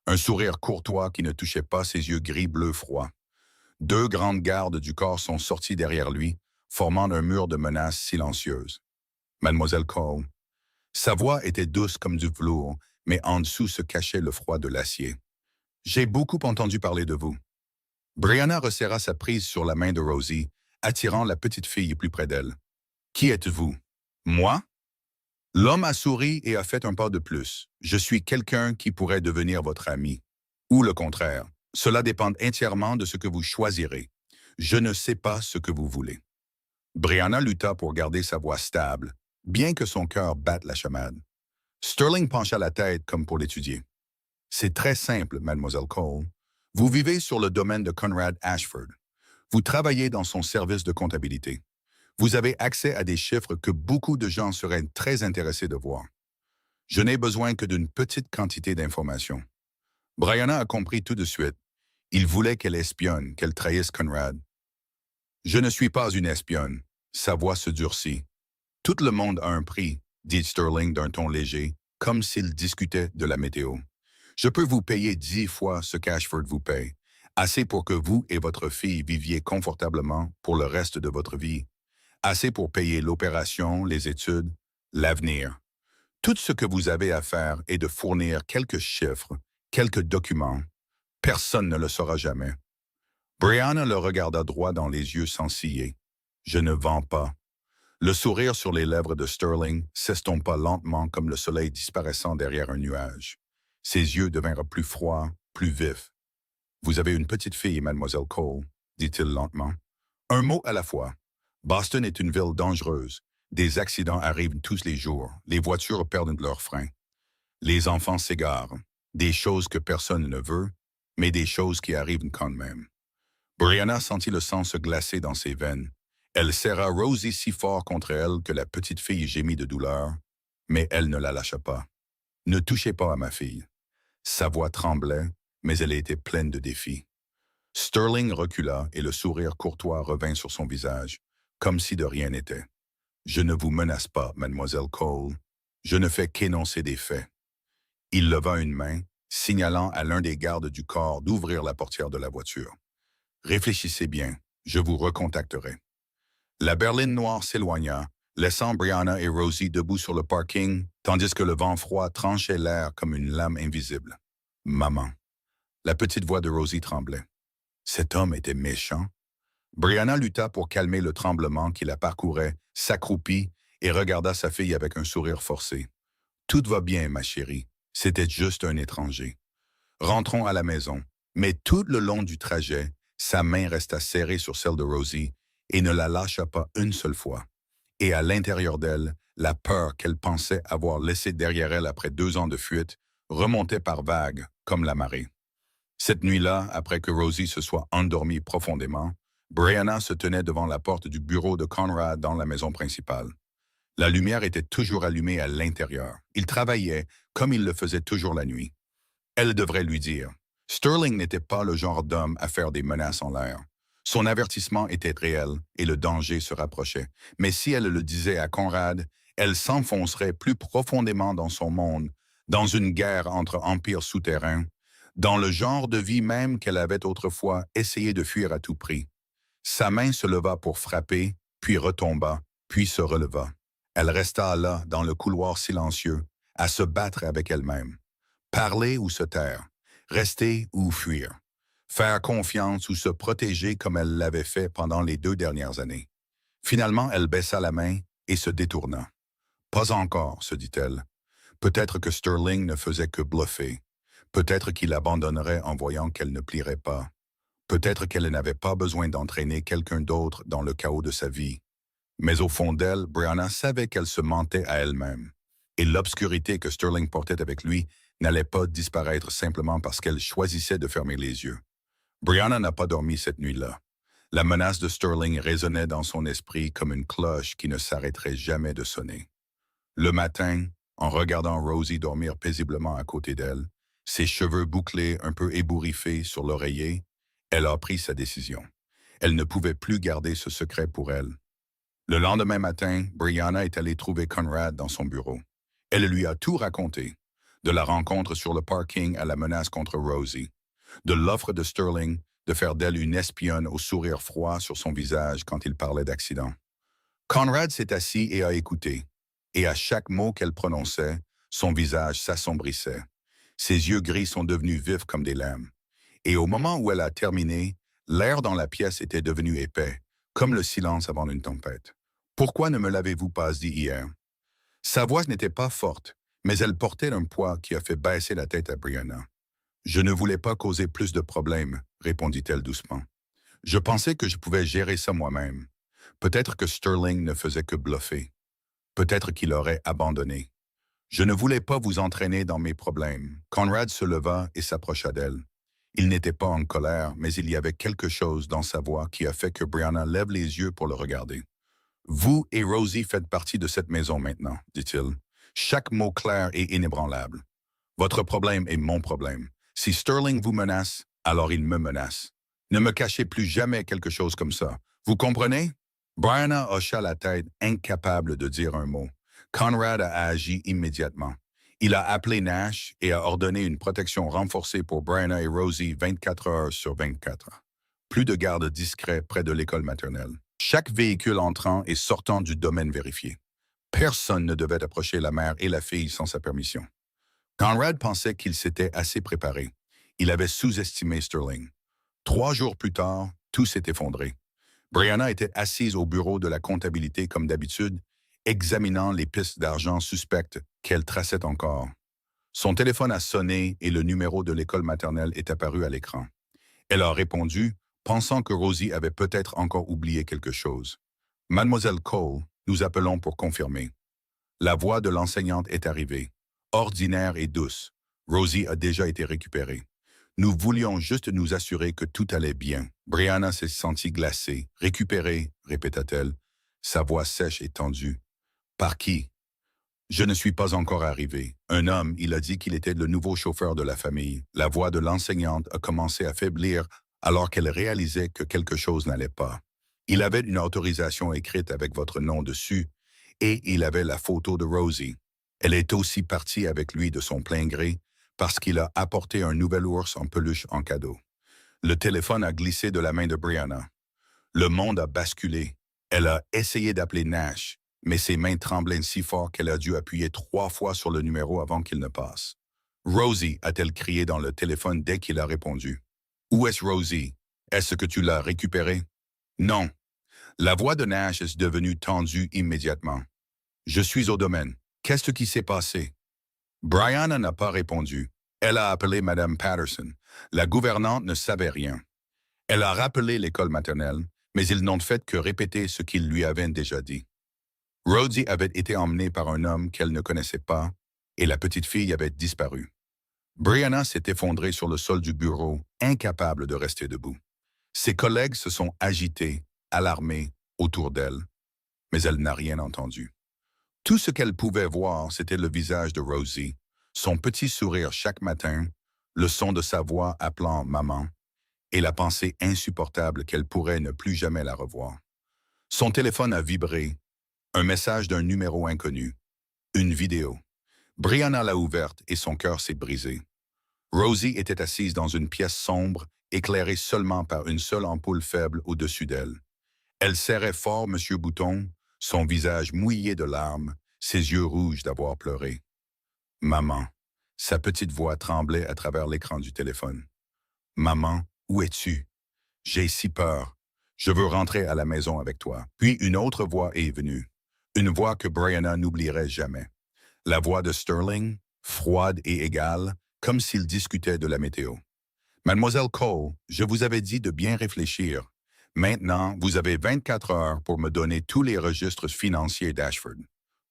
un sourire courtois qui ne touchait pas ses yeux gris-bleu froids. 2 grandes gardes du corps sont sortis derrière lui, formant un mur de menaces silencieuses. Mademoiselle Cole. Sa voix était douce comme du velours, mais en dessous se cachait le froid de l'acier. J'ai beaucoup entendu parler de vous. Brianna resserra sa prise sur la main de Rosie, attirant la petite fille plus près d'elle. Qui êtes-vous? Moi? L'homme a souri et a fait un pas de plus. Je suis quelqu'un qui pourrait devenir votre ami. Ou le contraire. Cela dépend entièrement de ce que vous choisirez. Je ne sais pas ce que vous voulez. Brianna lutta pour garder sa voix stable, bien que son cœur batte la chamade. Sterling pencha la tête comme pour l'étudier. C'est très simple, mademoiselle Cole. Vous vivez sur le domaine de Conrad Ashford. Vous travaillez dans son service de comptabilité. Vous avez accès à des chiffres que beaucoup de gens seraient très intéressés de voir. Je n'ai besoin que d'une petite quantité d'informations. Brianna a compris tout de suite. Il voulait qu'elle espionne, qu'elle trahisse Conrad. Je ne suis pas une espionne. Sa voix se durcit. Tout le monde a un prix, dit Sterling d'un ton léger, comme s'il discutait de la météo. Je peux vous payer 10 fois ce qu'Ashford vous paye, assez pour que vous et votre fille viviez confortablement pour le reste de votre vie, assez pour payer l'opération, les études, l'avenir. Tout ce que vous avez à faire est de fournir quelques chiffres, quelques documents. Personne ne le saura jamais. Brianna le regarda droit dans les yeux sans ciller. Je ne vends pas. Le sourire sur les lèvres de Sterling s'estompa lentement comme le soleil disparaissant derrière un nuage. Ses yeux devinrent plus froids, plus vifs. Vous avez une petite fille, mademoiselle Cole, dit-il lentement. Un mot à la fois. Boston est une ville dangereuse. Des accidents arrivent tous les jours. Les voitures perdent leurs freins. Les enfants s'égarent. Des choses que personne ne veut, mais des choses qui arrivent quand même. Brianna sentit le sang se glacer dans ses veines. Elle serra Rosie si fort contre elle que la petite fille gémit de douleur, mais elle ne la lâcha pas. Ne touchez pas à ma fille. Sa voix tremblait, mais elle était pleine de défis. Sterling recula et le sourire courtois revint sur son visage, comme si de rien n'était. Je ne vous menace pas, mademoiselle Cole. Je ne fais qu'énoncer des faits. Il leva une main, signalant à l'un des gardes du corps d'ouvrir la portière de la voiture. Réfléchissez bien, je vous recontacterai. La berline noire s'éloigna, laissant Brianna et Rosie debout sur le parking, tandis que le vent froid tranchait l'air comme une lame invisible. Maman. La petite voix de Rosie tremblait. Cet homme était méchant. Brianna lutta pour calmer le tremblement qui la parcourait, s'accroupit et regarda sa fille avec un sourire forcé. Tout va bien, ma chérie. C'était juste un étranger. Rentrons à la maison. Mais tout le long du trajet, sa main resta serrée sur celle de Rosie et ne la lâcha pas une seule fois. Et à l'intérieur d'elle, la peur qu'elle pensait avoir laissée derrière elle après 2 ans de fuite remontait par vagues, comme la marée. Cette nuit-là, après que Rosie se soit endormie profondément, Brianna se tenait devant la porte du bureau de Conrad dans la maison principale. La lumière était toujours allumée à l'intérieur. Il travaillait comme il le faisait toujours la nuit. Elle devrait lui dire. Sterling n'était pas le genre d'homme à faire des menaces en l'air. Son avertissement était réel et le danger se rapprochait. Mais si elle le disait à Conrad, elle s'enfoncerait plus profondément dans son monde, dans une guerre entre empires souterrains, dans le genre de vie même qu'elle avait autrefois essayé de fuir à tout prix. Sa main se leva pour frapper, puis retomba, puis se releva. Elle resta là, dans le couloir silencieux, à se battre avec elle-même. Parler ou se taire, rester ou fuir, faire confiance ou se protéger comme elle l'avait fait pendant les 2 dernières années. Finalement, elle baissa la main et se détourna. Pas encore, se dit-elle. Peut-être que Sterling ne faisait que bluffer. Peut-être qu'il abandonnerait en voyant qu'elle ne plierait pas. Peut-être qu'elle n'avait pas besoin d'entraîner quelqu'un d'autre dans le chaos de sa vie. Mais au fond d'elle, Brianna savait qu'elle se mentait à elle-même. Et l'obscurité que Sterling portait avec lui n'allait pas disparaître simplement parce qu'elle choisissait de fermer les yeux. Brianna n'a pas dormi cette nuit-là. La menace de Sterling résonnait dans son esprit comme une cloche qui ne s'arrêterait jamais de sonner. Le matin, en regardant Rosie dormir paisiblement à côté d'elle, ses cheveux bouclés un peu ébouriffés sur l'oreiller, elle a pris sa décision. Elle ne pouvait plus garder ce secret pour elle. Le lendemain matin, Brianna est allée trouver Conrad dans son bureau. Elle lui a tout raconté, de la rencontre sur le parking à la menace contre Rosie, de l'offre de Sterling de faire d'elle une espionne au sourire froid sur son visage quand il parlait d'accident. Conrad s'est assis et a écouté, et à chaque mot qu'elle prononçait, son visage s'assombrissait. Ses yeux gris sont devenus vifs comme des lames. Et au moment où elle a terminé, l'air dans la pièce était devenu épais, comme le silence avant une tempête. « Pourquoi ne me l'avez-vous pas dit hier ?» Sa voix n'était pas forte, mais elle portait un poids qui a fait baisser la tête à Brianna. « Je ne voulais pas causer plus de problèmes, » répondit-elle doucement. « Je pensais que je pouvais gérer ça moi-même. Peut-être que Sterling ne faisait que bluffer. Peut-être qu'il aurait abandonné. Je ne voulais pas vous entraîner dans mes problèmes. » Conrad se leva et s'approcha d'elle. Il n'était pas en colère, mais il y avait quelque chose dans sa voix qui a fait que Brianna lève les yeux pour le regarder. « Vous et Rosie faites partie de cette maison maintenant, dit-il. Chaque mot clair et inébranlable. Votre problème est mon problème. Si Sterling vous menace, alors il me menace. Ne me cachez plus jamais quelque chose comme ça. Vous comprenez? » Brianna hocha la tête, incapable de dire un mot. Conrad a agi immédiatement. Il a appelé Nash et a ordonné une protection renforcée pour Brianna et Rosie 24 heures sur 24. Plus de gardes discrets près de l'école maternelle. Chaque véhicule entrant et sortant du domaine vérifié. Personne ne devait approcher la mère et la fille sans sa permission. Conrad pensait qu'il s'était assez préparé. Il avait sous-estimé Sterling. 3 jours plus tard, tout s'est effondré. Brianna était assise au bureau de la comptabilité comme d'habitude, examinant les pistes d'argent suspectes qu'elle traçait encore. Son téléphone a sonné et le numéro de l'école maternelle est apparu à l'écran. Elle a répondu, pensant que Rosie avait peut-être encore oublié quelque chose. Mademoiselle Cole, nous appelons pour confirmer. La voix de l'enseignante est arrivée. Ordinaire et douce. Rosie a déjà été récupérée. Nous voulions juste nous assurer que tout allait bien. Brianna s'est sentie glacée. Récupérée, répéta-t-elle, sa voix sèche et tendue. Par qui? Je ne suis pas encore arrivé. Un homme, il a dit qu'il était le nouveau chauffeur de la famille. La voix de l'enseignante a commencé à faiblir alors qu'elle réalisait que quelque chose n'allait pas. Il avait une autorisation écrite avec votre nom dessus et il avait la photo de Rosie. Elle est aussi partie avec lui de son plein gré parce qu'il a apporté un nouvel ours en peluche en cadeau. Le téléphone a glissé de la main de Brianna. Le monde a basculé. Elle a essayé d'appeler Nash, mais ses mains tremblaient si fort qu'elle a dû appuyer 3 fois sur le numéro avant qu'il ne passe. Rosie, a-t-elle crié dans le téléphone dès qu'il a répondu. Où est-ce Rosie? Est-ce que tu l'as récupérée? Non. La voix de Nash est devenue tendue immédiatement. Je suis au domaine. Qu'est-ce qui s'est passé? Brianna n'a pas répondu. Elle a appelé Madame Patterson. La gouvernante ne savait rien. Elle a rappelé l'école maternelle, mais ils n'ont fait que répéter ce qu'ils lui avaient déjà dit. Rosie avait été emmenée par un homme qu'elle ne connaissait pas, et la petite fille avait disparu. Brianna s'est effondrée sur le sol du bureau, incapable de rester debout. Ses collègues se sont agités, alarmés, autour d'elle, mais elle n'a rien entendu. Tout ce qu'elle pouvait voir, c'était le visage de Rosie, son petit sourire chaque matin, le son de sa voix appelant « maman », et la pensée insupportable qu'elle pourrait ne plus jamais la revoir. Son téléphone a vibré, un message d'un numéro inconnu, une vidéo. Brianna l'a ouverte et son cœur s'est brisé. Rosie était assise dans une pièce sombre, éclairée seulement par une seule ampoule faible au-dessus d'elle. Elle serrait fort M. Bouton, son visage mouillé de larmes, ses yeux rouges d'avoir pleuré. « Maman », sa petite voix tremblait à travers l'écran du téléphone. « Maman, où es-tu? J'ai si peur. Je veux rentrer à la maison avec toi. » Puis une autre voix est venue. Une voix que Brianna n'oublierait jamais. La voix de Sterling, froide et égale, comme s'il discutait de la météo. « Mademoiselle Cole, je vous avais dit de bien réfléchir. Maintenant, vous avez 24 heures pour me donner tous les registres financiers d'Ashford.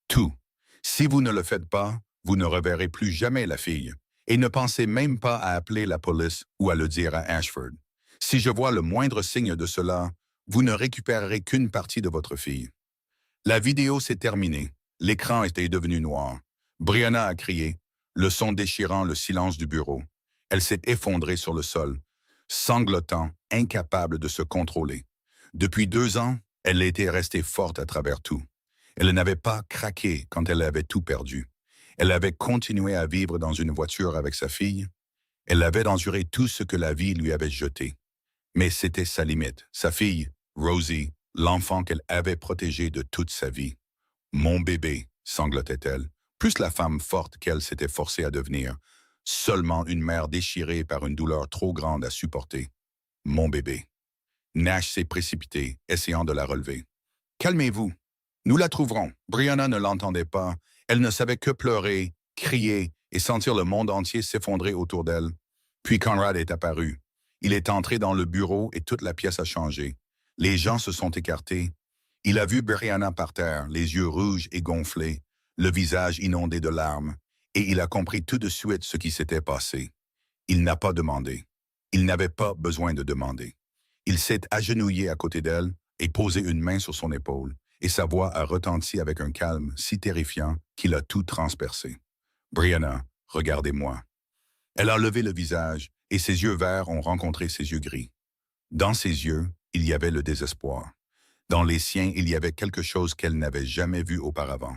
Tout. Si vous ne le faites pas, vous ne reverrez plus jamais la fille. Et ne pensez même pas à appeler la police ou à le dire à Ashford. Si je vois le moindre signe de cela, vous ne récupérerez qu'une partie de votre fille. » La vidéo s'est terminée. L'écran était devenu noir. Brianna a crié, le son déchirant le silence du bureau. Elle s'est effondrée sur le sol, sanglotant, incapable de se contrôler. Depuis 2 ans, elle était restée forte à travers tout. Elle n'avait pas craqué quand elle avait tout perdu. Elle avait continué à vivre dans une voiture avec sa fille. Elle avait enduré tout ce que la vie lui avait jeté. Mais c'était sa limite. Sa fille, Rosie, l'enfant qu'elle avait protégé de toute sa vie. « Mon bébé », sanglotait-elle, plus la femme forte qu'elle s'était forcée à devenir, seulement une mère déchirée par une douleur trop grande à supporter. « Mon bébé ». Nash s'est précipité, essayant de la relever. « Calmez-vous. Nous la trouverons. » Brianna ne l'entendait pas. Elle ne savait que pleurer, crier et sentir le monde entier s'effondrer autour d'elle. Puis Conrad est apparu. Il est entré dans le bureau et toute la pièce a changé. Les gens se sont écartés. Il a vu Brianna par terre, les yeux rouges et gonflés, le visage inondé de larmes, et il a compris tout de suite ce qui s'était passé. Il n'a pas demandé. Il n'avait pas besoin de demander. Il s'est agenouillé à côté d'elle et posé une main sur son épaule, et sa voix a retenti avec un calme si terrifiant qu'il a tout transpercé. « Brianna, regardez-moi. » Elle a levé le visage, et ses yeux verts ont rencontré ses yeux gris. Dans ses yeux, il y avait le désespoir. Dans les siens, il y avait quelque chose qu'elle n'avait jamais vu auparavant.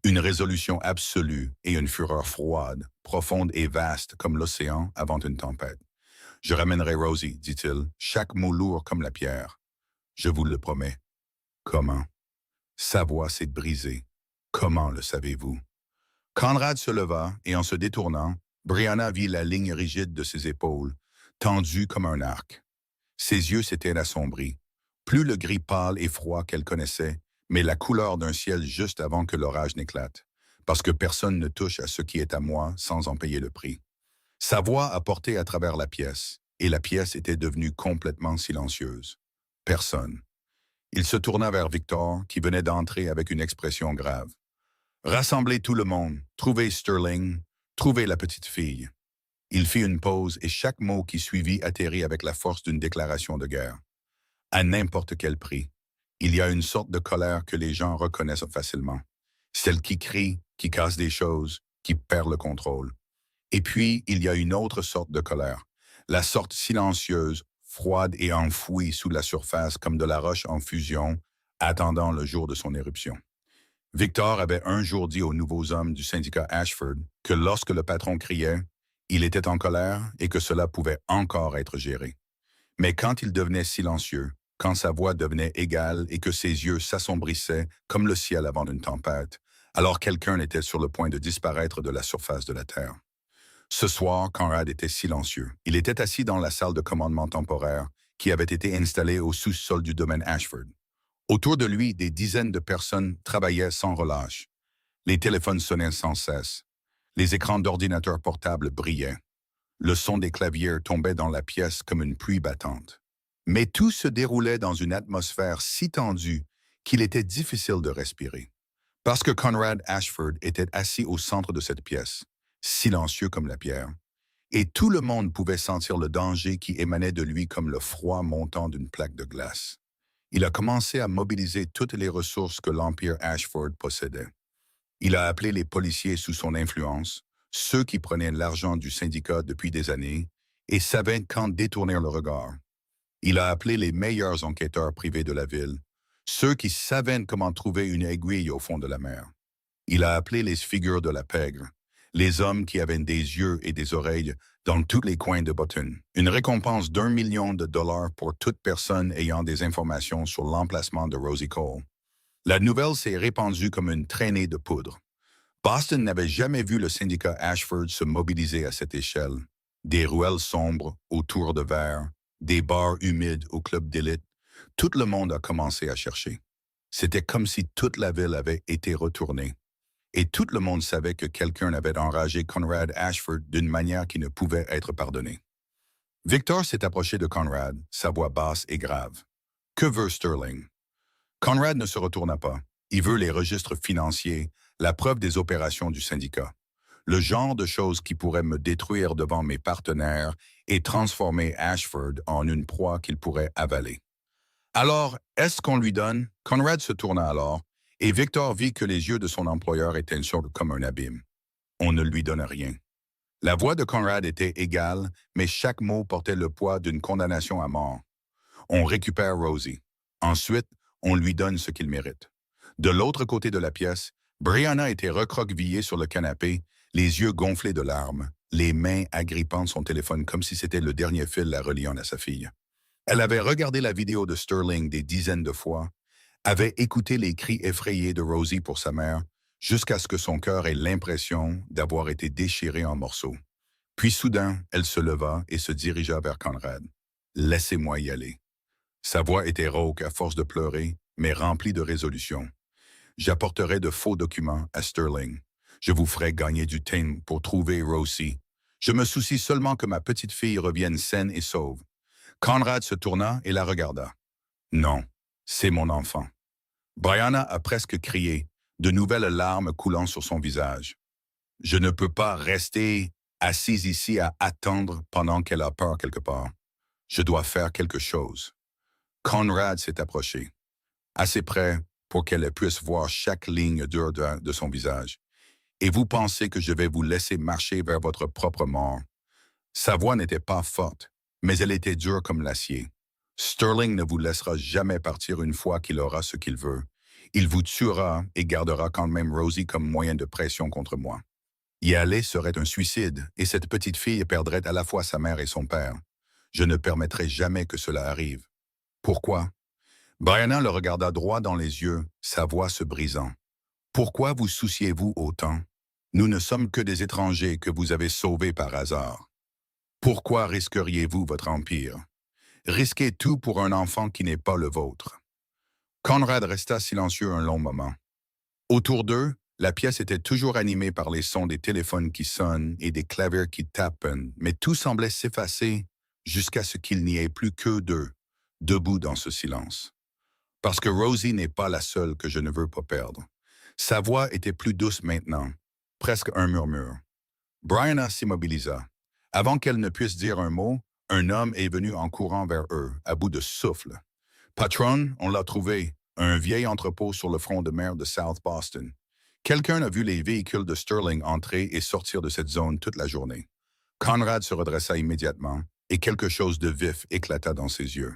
Une résolution absolue et une fureur froide, profonde et vaste comme l'océan avant une tempête. « Je ramènerai Rosie, dit-il, chaque mot lourd comme la pierre. Je vous le promets. » Comment? Sa voix s'est brisée. Comment le savez-vous? Conrad se leva et en se détournant, Brianna vit la ligne rigide de ses épaules, tendue comme un arc. Ses yeux s'étaient assombris. Plus le gris pâle et froid qu'elle connaissait, mais la couleur d'un ciel juste avant que l'orage n'éclate, parce que personne ne touche à ce qui est à moi sans en payer le prix. Sa voix a porté à travers la pièce, et la pièce était devenue complètement silencieuse. Personne. Il se tourna vers Victor, qui venait d'entrer avec une expression grave. Rassemblez tout le monde, trouvez Sterling, trouvez la petite fille. Il fit une pause et chaque mot qui suivit atterrit avec la force d'une déclaration de guerre. À n'importe quel prix. Il y a une sorte de colère que les gens reconnaissent facilement. Celle qui crie, qui casse des choses, qui perd le contrôle. Et puis, il y a une autre sorte de colère. La sorte silencieuse, froide et enfouie sous la surface comme de la roche en fusion, attendant le jour de son éruption. Victor avait un jour dit aux nouveaux hommes du syndicat Ashford que lorsque le patron criait, il était en colère et que cela pouvait encore être géré. Mais quand il devenait silencieux, quand sa voix devenait égale et que ses yeux s'assombrissaient comme le ciel avant une tempête, alors quelqu'un était sur le point de disparaître de la surface de la terre. Ce soir, Conrad était silencieux. Il était assis dans la salle de commandement temporaire qui avait été installée au sous-sol du domaine Ashford. Autour de lui, des dizaines de personnes travaillaient sans relâche. Les téléphones sonnaient sans cesse. Les écrans d'ordinateurs portables brillaient. Le son des claviers tombait dans la pièce comme une pluie battante. Mais tout se déroulait dans une atmosphère si tendue qu'il était difficile de respirer. Parce que Conrad Ashford était assis au centre de cette pièce, silencieux comme la pierre, et tout le monde pouvait sentir le danger qui émanait de lui comme le froid montant d'une plaque de glace. Il a commencé à mobiliser toutes les ressources que l'Empire Ashford possédait. Il a appelé les policiers sous son influence, ceux qui prenaient l'argent du syndicat depuis des années et savaient quand détourner le regard. Il a appelé les meilleurs enquêteurs privés de la ville, ceux qui savaient comment trouver une aiguille au fond de la mer. Il a appelé les figures de la pègre, les hommes qui avaient des yeux et des oreilles dans tous les coins de Button. Une récompense d'1 million de dollars pour toute personne ayant des informations sur l'emplacement de Rosie Cole. La nouvelle s'est répandue comme une traînée de poudre. Boston n'avait jamais vu le syndicat Ashford se mobiliser à cette échelle. Des ruelles sombres autour de verre, des bars humides au club d'élite, tout le monde a commencé à chercher. C'était comme si toute la ville avait été retournée. Et tout le monde savait que quelqu'un avait enragé Conrad Ashford d'une manière qui ne pouvait être pardonnée. Victor s'est approché de Conrad, sa voix basse et grave. « Que veut Sterling ?» Conrad ne se retourna pas. Il veut les registres financiers, la preuve des opérations du syndicat. Le genre de choses qui pourraient me détruire devant mes partenaires et transformer Ashford en une proie qu'il pourrait avaler. Alors, est-ce qu'on lui donne? Conrad se tourna alors, et Victor vit que les yeux de son employeur étaient sourds comme un abîme. On ne lui donne rien. La voix de Conrad était égale, mais chaque mot portait le poids d'une condamnation à mort. On récupère Rosie. Ensuite, on lui donne ce qu'il mérite. De l'autre côté de la pièce, Brianna était recroquevillée sur le canapé, les yeux gonflés de larmes, les mains agrippant son téléphone comme si c'était le dernier fil la reliant à sa fille. Elle avait regardé la vidéo de Sterling des dizaines de fois, avait écouté les cris effrayés de Rosie pour sa mère, jusqu'à ce que son cœur ait l'impression d'avoir été déchiré en morceaux. Puis soudain, elle se leva et se dirigea vers Conrad. « Laissez-moi y aller. » Sa voix était rauque à force de pleurer, mais remplie de résolution. « J'apporterai de faux documents à Sterling. Je vous ferai gagner du temps pour trouver Rosie. Je me soucie seulement que ma petite fille revienne saine et sauve. » Conrad se tourna et la regarda. « Non, c'est mon enfant. » Brianna a presque crié, de nouvelles larmes coulant sur son visage. « Je ne peux pas rester assise ici à attendre pendant qu'elle a peur quelque part. Je dois faire quelque chose. » Conrad s'est approché, assez près pour qu'elle puisse voir chaque ligne dure de son visage. « Et vous pensez que je vais vous laisser marcher vers votre propre mort? » Sa voix n'était pas forte, mais elle était dure comme l'acier. « Sterling ne vous laissera jamais partir une fois qu'il aura ce qu'il veut. Il vous tuera et gardera quand même Rosie comme moyen de pression contre moi. Y aller serait un suicide, et cette petite fille perdrait à la fois sa mère et son père. Je ne permettrai jamais que cela arrive. » Pourquoi? Brianna le regarda droit dans les yeux, sa voix se brisant. « Pourquoi vous souciez-vous autant? Nous ne sommes que des étrangers que vous avez sauvés par hasard. Pourquoi risqueriez-vous votre empire? Risquer tout pour un enfant qui n'est pas le vôtre. Conrad resta silencieux un long moment. Autour d'eux, la pièce était toujours animée par les sons des téléphones qui sonnent et des claviers qui tapent, mais tout semblait s'effacer jusqu'à ce qu'il n'y ait plus qu'eux deux, debout dans ce silence. Parce que Rosie n'est pas la seule que je ne veux pas perdre. Sa voix était plus douce maintenant, presque un murmure. Brianna s'immobilisa. Avant qu'elle ne puisse dire un mot, un homme est venu en courant vers eux, à bout de souffle. Patron, on l'a trouvé, un vieil entrepôt sur le front de mer de South Boston. Quelqu'un a vu les véhicules de Sterling entrer et sortir de cette zone toute la journée. Conrad se redressa immédiatement et quelque chose de vif éclata dans ses yeux.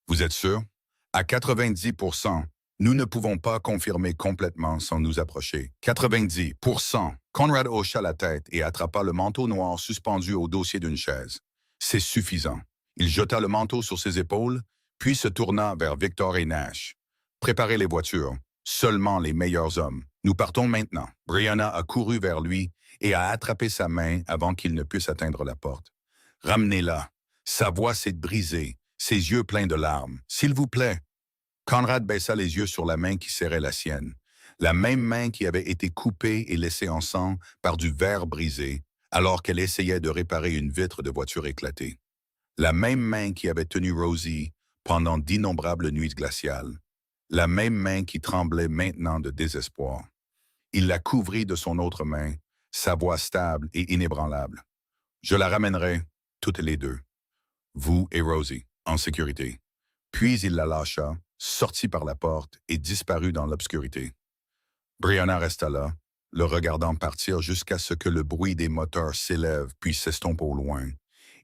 Vous êtes sûr? À 90%, nous ne pouvons pas confirmer complètement sans nous approcher. 90%. Conrad hocha la tête et attrapa le manteau noir suspendu au dossier d'une chaise. C'est suffisant. Il jeta le manteau sur ses épaules, puis se tourna vers Victor et Nash. Préparez les voitures. Seulement les meilleurs hommes. Nous partons maintenant. Brianna a couru vers lui et a attrapé sa main avant qu'il ne puisse atteindre la porte. Ramenez-la. Sa voix s'est brisée, ses yeux pleins de larmes. S'il vous plaît. Conrad baissa les yeux sur la main qui serrait la sienne. La même main qui avait été coupée et laissée en sang par du verre brisé, alors qu'elle essayait de réparer une vitre de voiture éclatée. La même main qui avait tenu Rosie pendant d'innombrables nuits glaciales. La même main qui tremblait maintenant de désespoir. Il la couvrit de son autre main, sa voix stable et inébranlable. Je la ramènerai, toutes les deux. Vous et Rosie, en sécurité. Puis il la lâcha, sortit par la porte et disparut dans l'obscurité. Brianna resta là, le regardant partir jusqu'à ce que le bruit des moteurs s'élève puis s'estompe au loin.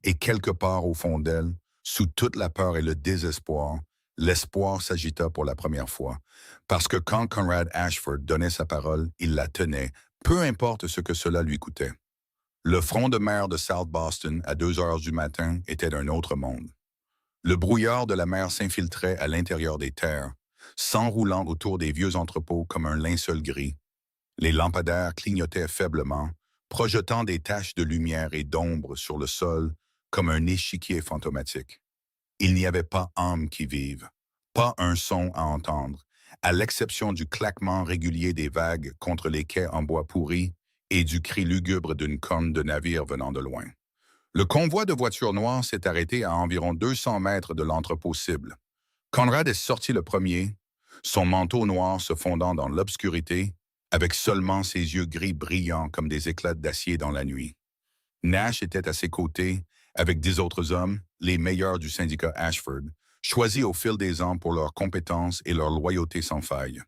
Et quelque part au fond d'elle, sous toute la peur et le désespoir, l'espoir s'agita pour la première fois. Parce que quand Conrad Ashford donnait sa parole, il la tenait, peu importe ce que cela lui coûtait. Le front de mer de South Boston, à 2 heures du matin, était d'un autre monde. Le brouillard de la mer s'infiltrait à l'intérieur des terres, s'enroulant autour des vieux entrepôts comme un linceul gris. Les lampadaires clignotaient faiblement, projetant des taches de lumière et d'ombre sur le sol comme un échiquier fantomatique. Il n'y avait pas âme qui vive, pas un son à entendre, à l'exception du claquement régulier des vagues contre les quais en bois pourri et du cri lugubre d'une corne de navire venant de loin. Le convoi de voitures noires s'est arrêté à environ 200 mètres de l'entrepôt cible. Conrad est sorti le premier, son manteau noir se fondant dans l'obscurité, avec seulement ses yeux gris brillants comme des éclats d'acier dans la nuit. Nash était à ses côtés, avec 10 autres hommes, les meilleurs du syndicat Ashford, choisis au fil des ans pour leurs compétences et leur loyauté sans faille.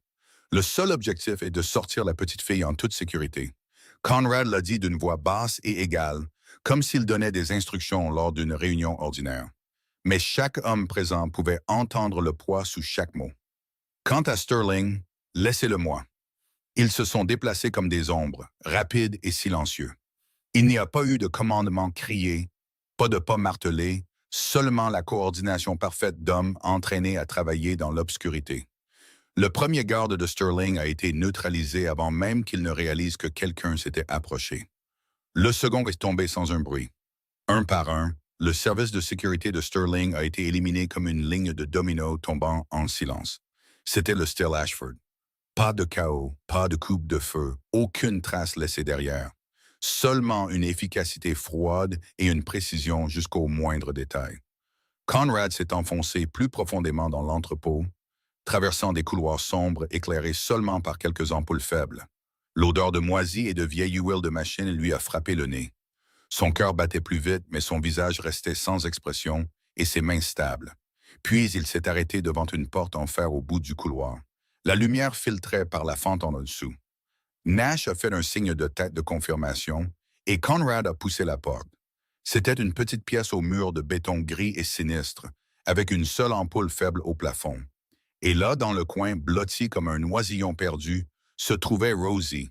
Le seul objectif est de sortir la petite fille en toute sécurité. Conrad l'a dit d'une voix basse et égale, comme s'il donnait des instructions lors d'une réunion ordinaire. Mais chaque homme présent pouvait entendre le poids sous chaque mot. Quant à Sterling, laissez-le-moi. Ils se sont déplacés comme des ombres, rapides et silencieux. Il n'y a pas eu de commandement crié, pas de pas martelé, seulement la coordination parfaite d'hommes entraînés à travailler dans l'obscurité. Le premier garde de Sterling a été neutralisé avant même qu'il ne réalise que quelqu'un s'était approché. Le second est tombé sans un bruit. Un par un, le service de sécurité de Sterling a été éliminé comme une ligne de dominos tombant en silence. C'était le Still Ashford. Pas de chaos, pas de coupe de feu, aucune trace laissée derrière. Seulement une efficacité froide et une précision jusqu'au moindre détail. Conrad s'est enfoncé plus profondément dans l'entrepôt, traversant des couloirs sombres éclairés seulement par quelques ampoules faibles. L'odeur de moisi et de vieille huile de machine lui a frappé le nez. Son cœur battait plus vite, mais son visage restait sans expression et ses mains stables. Puis il s'est arrêté devant une porte en fer au bout du couloir. La lumière filtrait par la fente en dessous. Nash a fait un signe de tête de confirmation et Conrad a poussé la porte. C'était une petite pièce au mur de béton gris et sinistre, avec une seule ampoule faible au plafond. Et là, dans le coin, blotti comme un oisillon perdu, se trouvait Rosie.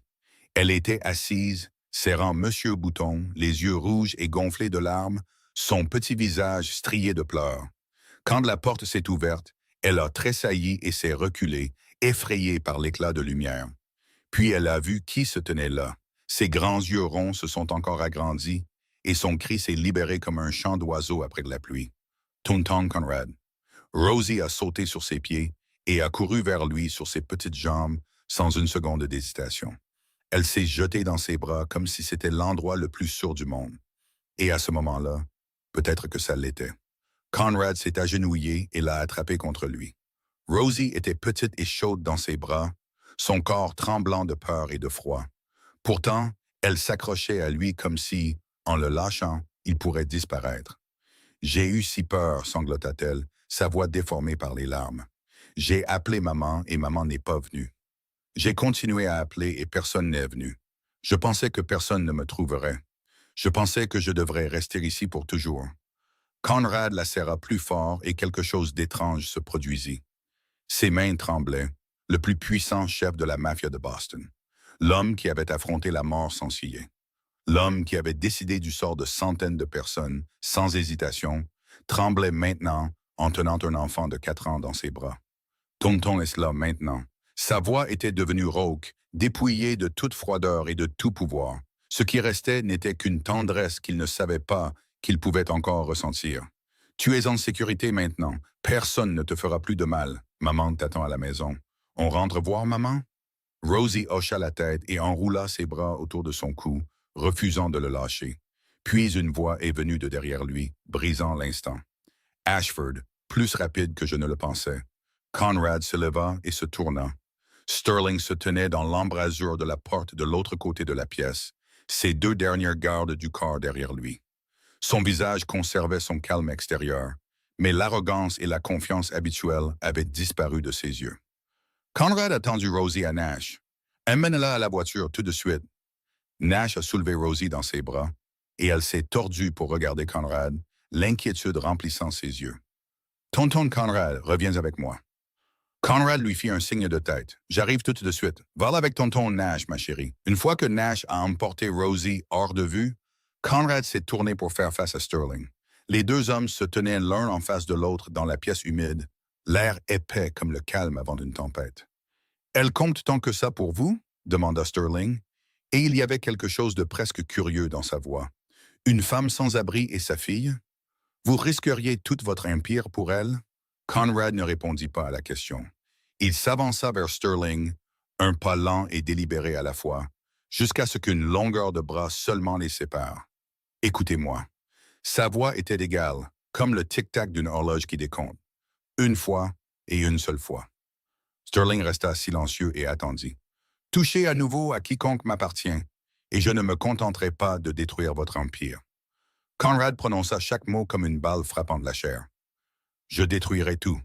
Elle était assise, serrant Monsieur Bouton, les yeux rouges et gonflés de larmes, son petit visage strié de pleurs. Quand la porte s'est ouverte, elle a tressailli et s'est reculée, effrayée par l'éclat de lumière. Puis elle a vu qui se tenait là. Ses grands yeux ronds se sont encore agrandis et son cri s'est libéré comme un chant d'oiseau après de la pluie. Tonton Conrad. Rosie a sauté sur ses pieds et a couru vers lui sur ses petites jambes sans une seconde d'hésitation. Elle s'est jetée dans ses bras comme si c'était l'endroit le plus sûr du monde. Et à ce moment-là, peut-être que ça l'était. Conrad s'est agenouillé et l'a attrapé contre lui. Rosie était petite et chaude dans ses bras, son corps tremblant de peur et de froid. Pourtant, elle s'accrochait à lui comme si, en le lâchant, il pourrait disparaître. J'ai eu si peur, sanglota-t-elle, sa voix déformée par les larmes. J'ai appelé maman et maman n'est pas venue. J'ai continué à appeler et personne n'est venu. Je pensais que personne ne me trouverait. Je pensais que je devrais rester ici pour toujours. Conrad la serra plus fort et quelque chose d'étrange se produisit. Ses mains tremblaient, le plus puissant chef de la mafia de Boston. L'homme qui avait affronté la mort sans ciller. L'homme qui avait décidé du sort de centaines de personnes, sans hésitation, tremblait maintenant en tenant un enfant de 4 ans dans ses bras. Tonton est là maintenant. Sa voix était devenue rauque, dépouillée de toute froideur et de tout pouvoir. Ce qui restait n'était qu'une tendresse qu'il ne savait pas qu'il pouvait encore ressentir. Tu es en sécurité maintenant. Personne ne te fera plus de mal. Maman t'attend à la maison. On rentre voir maman? Rosie hocha la tête et enroula ses bras autour de son cou, refusant de le lâcher. Puis une voix est venue de derrière lui, brisant l'instant. Ashford, plus rapide que je ne le pensais. Conrad se leva et se tourna. Sterling se tenait dans l'embrasure de la porte de l'autre côté de la pièce, ses 2 dernières gardes du corps derrière lui. Son visage conservait son calme extérieur, mais l'arrogance et la confiance habituelle avaient disparu de ses yeux. Conrad a tendu Rosie à Nash. Emmène-la à la voiture tout de suite. Nash a soulevé Rosie dans ses bras, et elle s'est tordue pour regarder Conrad, l'inquiétude remplissant ses yeux. Tonton Conrad, reviens avec moi. Conrad lui fit un signe de tête. J'arrive tout de suite. Va-là avec tonton Nash, ma chérie. Une fois que Nash a emporté Rosie hors de vue, Conrad s'est tourné pour faire face à Sterling. Les 2 hommes se tenaient l'un en face de l'autre dans la pièce humide, l'air épais comme le calme avant une tempête. « Elle compte tant que ça pour vous? » demanda Sterling, et il y avait quelque chose de presque curieux dans sa voix. « Une femme sans abri et sa fille? Vous risqueriez tout votre empire pour elle? » Conrad ne répondit pas à la question. Il s'avança vers Sterling, un pas lent et délibéré à la fois, jusqu'à ce qu'une longueur de bras seulement les sépare. « Écoutez-moi. » Sa voix était égale, comme le tic-tac d'une horloge qui décompte. Une fois et une seule fois. Sterling resta silencieux et attendit. « Touchez à nouveau à quiconque m'appartient, et je ne me contenterai pas de détruire votre empire. » Conrad prononça chaque mot comme une balle frappant de la chair. « Je détruirai tout.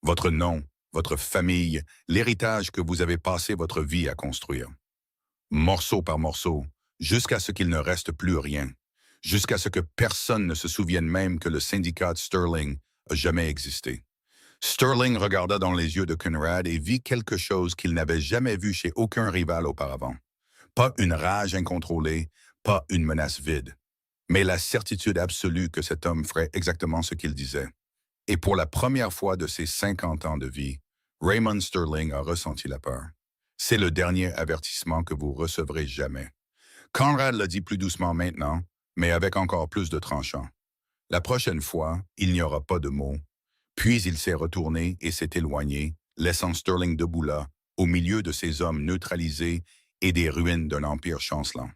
Votre nom, votre famille, l'héritage que vous avez passé votre vie à construire. Morceau par morceau, jusqu'à ce qu'il ne reste plus rien. Jusqu'à ce que personne ne se souvienne même que le syndicat de Sterling a jamais existé. » Sterling regarda dans les yeux de Conrad et vit quelque chose qu'il n'avait jamais vu chez aucun rival auparavant. Pas une rage incontrôlée, pas une menace vide, mais la certitude absolue que cet homme ferait exactement ce qu'il disait. Et pour la première fois de ses 50 ans de vie, Raymond Sterling a ressenti la peur. C'est le dernier avertissement que vous recevrez jamais. Conrad le dit plus doucement maintenant, mais avec encore plus de tranchant. La prochaine fois, il n'y aura pas de mots. Puis il s'est retourné et s'est éloigné, laissant Sterling debout là, au milieu de ces hommes neutralisés et des ruines d'un empire chancelant.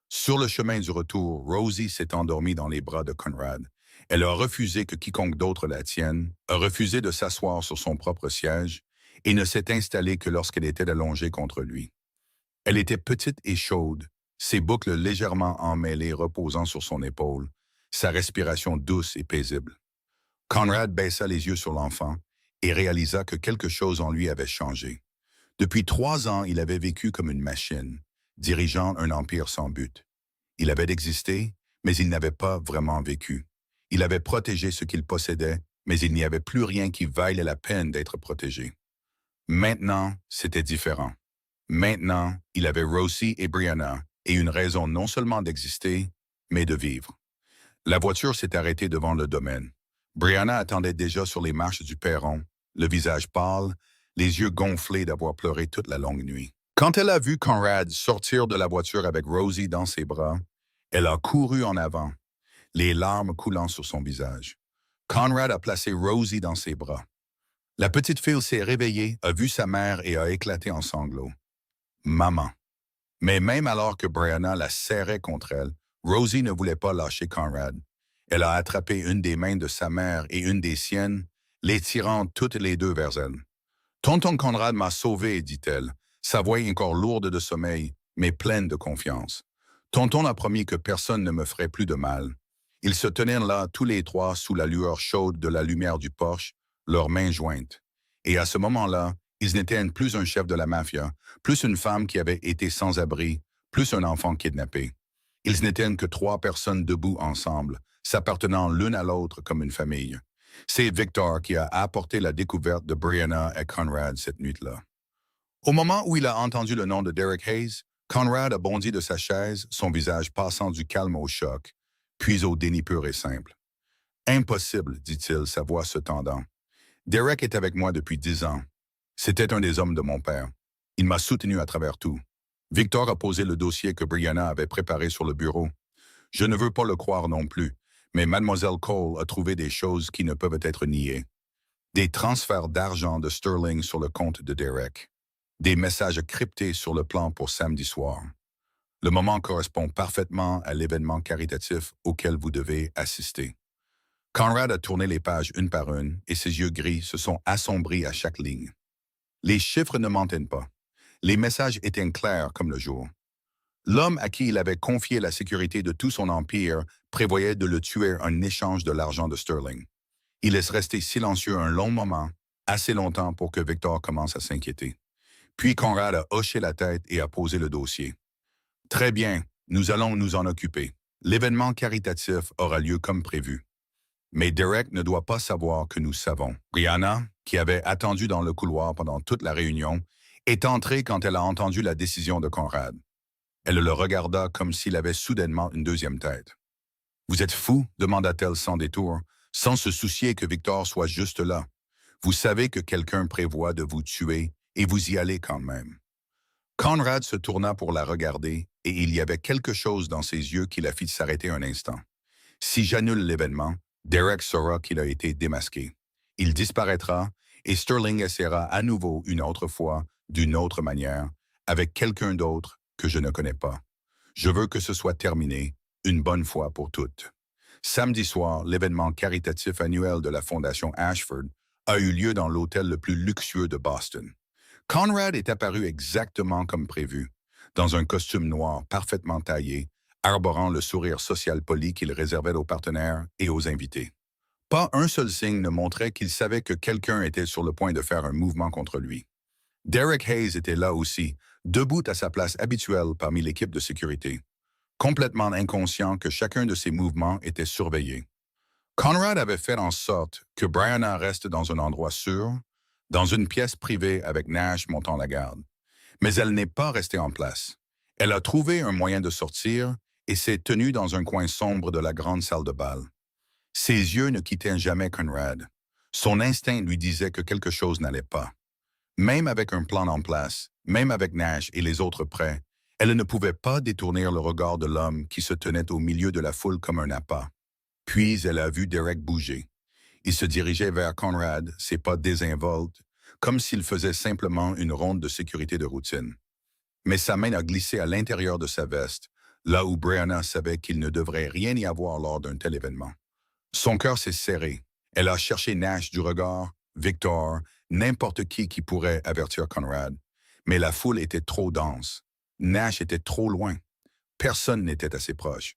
Sur le chemin du retour, Rosie s'est endormie dans les bras de Conrad. Elle a refusé que quiconque d'autre la tienne, a refusé de s'asseoir sur son propre siège et ne s'est installée que lorsqu'elle était allongée contre lui. Elle était petite et chaude, ses boucles légèrement emmêlées reposant sur son épaule, sa respiration douce et paisible. Conrad baissa les yeux sur l'enfant et réalisa que quelque chose en lui avait changé. Depuis 3 ans, il avait vécu comme une machine, dirigeant un empire sans but. Il avait existé, mais il n'avait pas vraiment vécu. Il avait protégé ce qu'il possédait, mais il n'y avait plus rien qui valait la peine d'être protégé. Maintenant, c'était différent. Maintenant, il avait Rosie et Brianna et une raison non seulement d'exister, mais de vivre. La voiture s'est arrêtée devant le domaine. Brianna attendait déjà sur les marches du perron, le visage pâle, les yeux gonflés d'avoir pleuré toute la longue nuit. Quand elle a vu Conrad sortir de la voiture avec Rosie dans ses bras, elle a couru en avant, les larmes coulant sur son visage. Conrad a placé Rosie dans ses bras. La petite fille s'est réveillée, a vu sa mère et a éclaté en sanglots. Maman. Mais même alors que Brianna la serrait contre elle, Rosie ne voulait pas lâcher Conrad. Elle a attrapé une des mains de sa mère et une des siennes, les tirant toutes les deux vers elle. Tonton Conrad m'a sauvé, dit-elle, sa voix encore lourde de sommeil, mais pleine de confiance. Tonton a promis que personne ne me ferait plus de mal. Ils se tenaient là tous les trois sous la lueur chaude de la lumière du porche, leurs mains jointes. Et à ce moment-là, ils n'étaient plus un chef de la mafia, plus une femme qui avait été sans abri, plus un enfant kidnappé. Ils n'étaient que trois personnes debout ensemble, s'appartenant l'une à l'autre comme une famille. C'est Victor qui a apporté la découverte de Brianna et Conrad cette nuit-là. Au moment où il a entendu le nom de Derek Hayes, Conrad a bondi de sa chaise, son visage passant du calme au choc, puis au déni pur et simple. Impossible, dit-il, sa voix se tendant. Derek est avec moi depuis 10 ans. C'était un des hommes de mon père. Il m'a soutenu à travers tout. Victor a posé le dossier que Brianna avait préparé sur le bureau. Je ne veux pas le croire non plus, mais Mademoiselle Cole a trouvé des choses qui ne peuvent être niées. Des transferts d'argent de Sterling sur le compte de Derek. Des messages cryptés sur le plan pour samedi soir. Le moment correspond parfaitement à l'événement caritatif auquel vous devez assister. Conrad a tourné les pages une par une et ses yeux gris se sont assombris à chaque ligne. Les chiffres ne mentaient pas. Les messages étaient clairs comme le jour. L'homme à qui il avait confié la sécurité de tout son empire prévoyait de le tuer en échange de l'argent de Sterling. Il laisse rester silencieux un long moment, assez longtemps pour que Victor commence à s'inquiéter. Puis Conrad a hoché la tête et a posé le dossier. Très bien, nous allons nous en occuper. L'événement caritatif aura lieu comme prévu. Mais Derek ne doit pas savoir que nous savons. Brianna, qui avait attendu dans le couloir pendant toute la réunion, est entrée quand elle a entendu la décision de Conrad. Elle le regarda comme s'il avait soudainement une deuxième tête. « Vous êtes fou ?» demanda-t-elle sans détour, sans se soucier que Victor soit juste là. « Vous savez que quelqu'un prévoit de vous tuer et vous y allez quand même. » Conrad se tourna pour la regarder et il y avait quelque chose dans ses yeux qui la fit s'arrêter un instant. Si j'annule l'événement, Derek saura qu'il a été démasqué. Il disparaîtra et Sterling essaiera à nouveau une autre fois, d'une autre manière, avec quelqu'un d'autre que je ne connais pas. Je veux que ce soit terminé, une bonne fois pour toutes. Samedi soir, l'événement caritatif annuel de la Fondation Ashford a eu lieu dans l'hôtel le plus luxueux de Boston. Conrad est apparu exactement comme prévu, dans un costume noir parfaitement taillé, arborant le sourire social poli qu'il réservait aux partenaires et aux invités. Pas un seul signe ne montrait qu'il savait que quelqu'un était sur le point de faire un mouvement contre lui. Derek Hayes était là aussi, debout à sa place habituelle parmi l'équipe de sécurité, complètement inconscient que chacun de ses mouvements était surveillé. Conrad avait fait en sorte que Brianna reste dans un endroit sûr, dans une pièce privée avec Nash montant la garde. Mais elle n'est pas restée en place. Elle a trouvé un moyen de sortir et s'est tenue dans un coin sombre de la grande salle de bal. Ses yeux ne quittaient jamais Conrad. Son instinct lui disait que quelque chose n'allait pas. Même avec un plan en place, même avec Nash et les autres prêts, elle ne pouvait pas détourner le regard de l'homme qui se tenait au milieu de la foule comme un appât. Puis elle a vu Derek bouger. Il se dirigeait vers Conrad, ses pas désinvoltes, comme s'il faisait simplement une ronde de sécurité de routine. Mais sa main a glissé à l'intérieur de sa veste, là où Brianna savait qu'il ne devrait rien y avoir lors d'un tel événement. Son cœur s'est serré. Elle a cherché Nash du regard, Victor, n'importe qui pourrait avertir Conrad. Mais la foule était trop dense. Nash était trop loin. Personne n'était assez proche.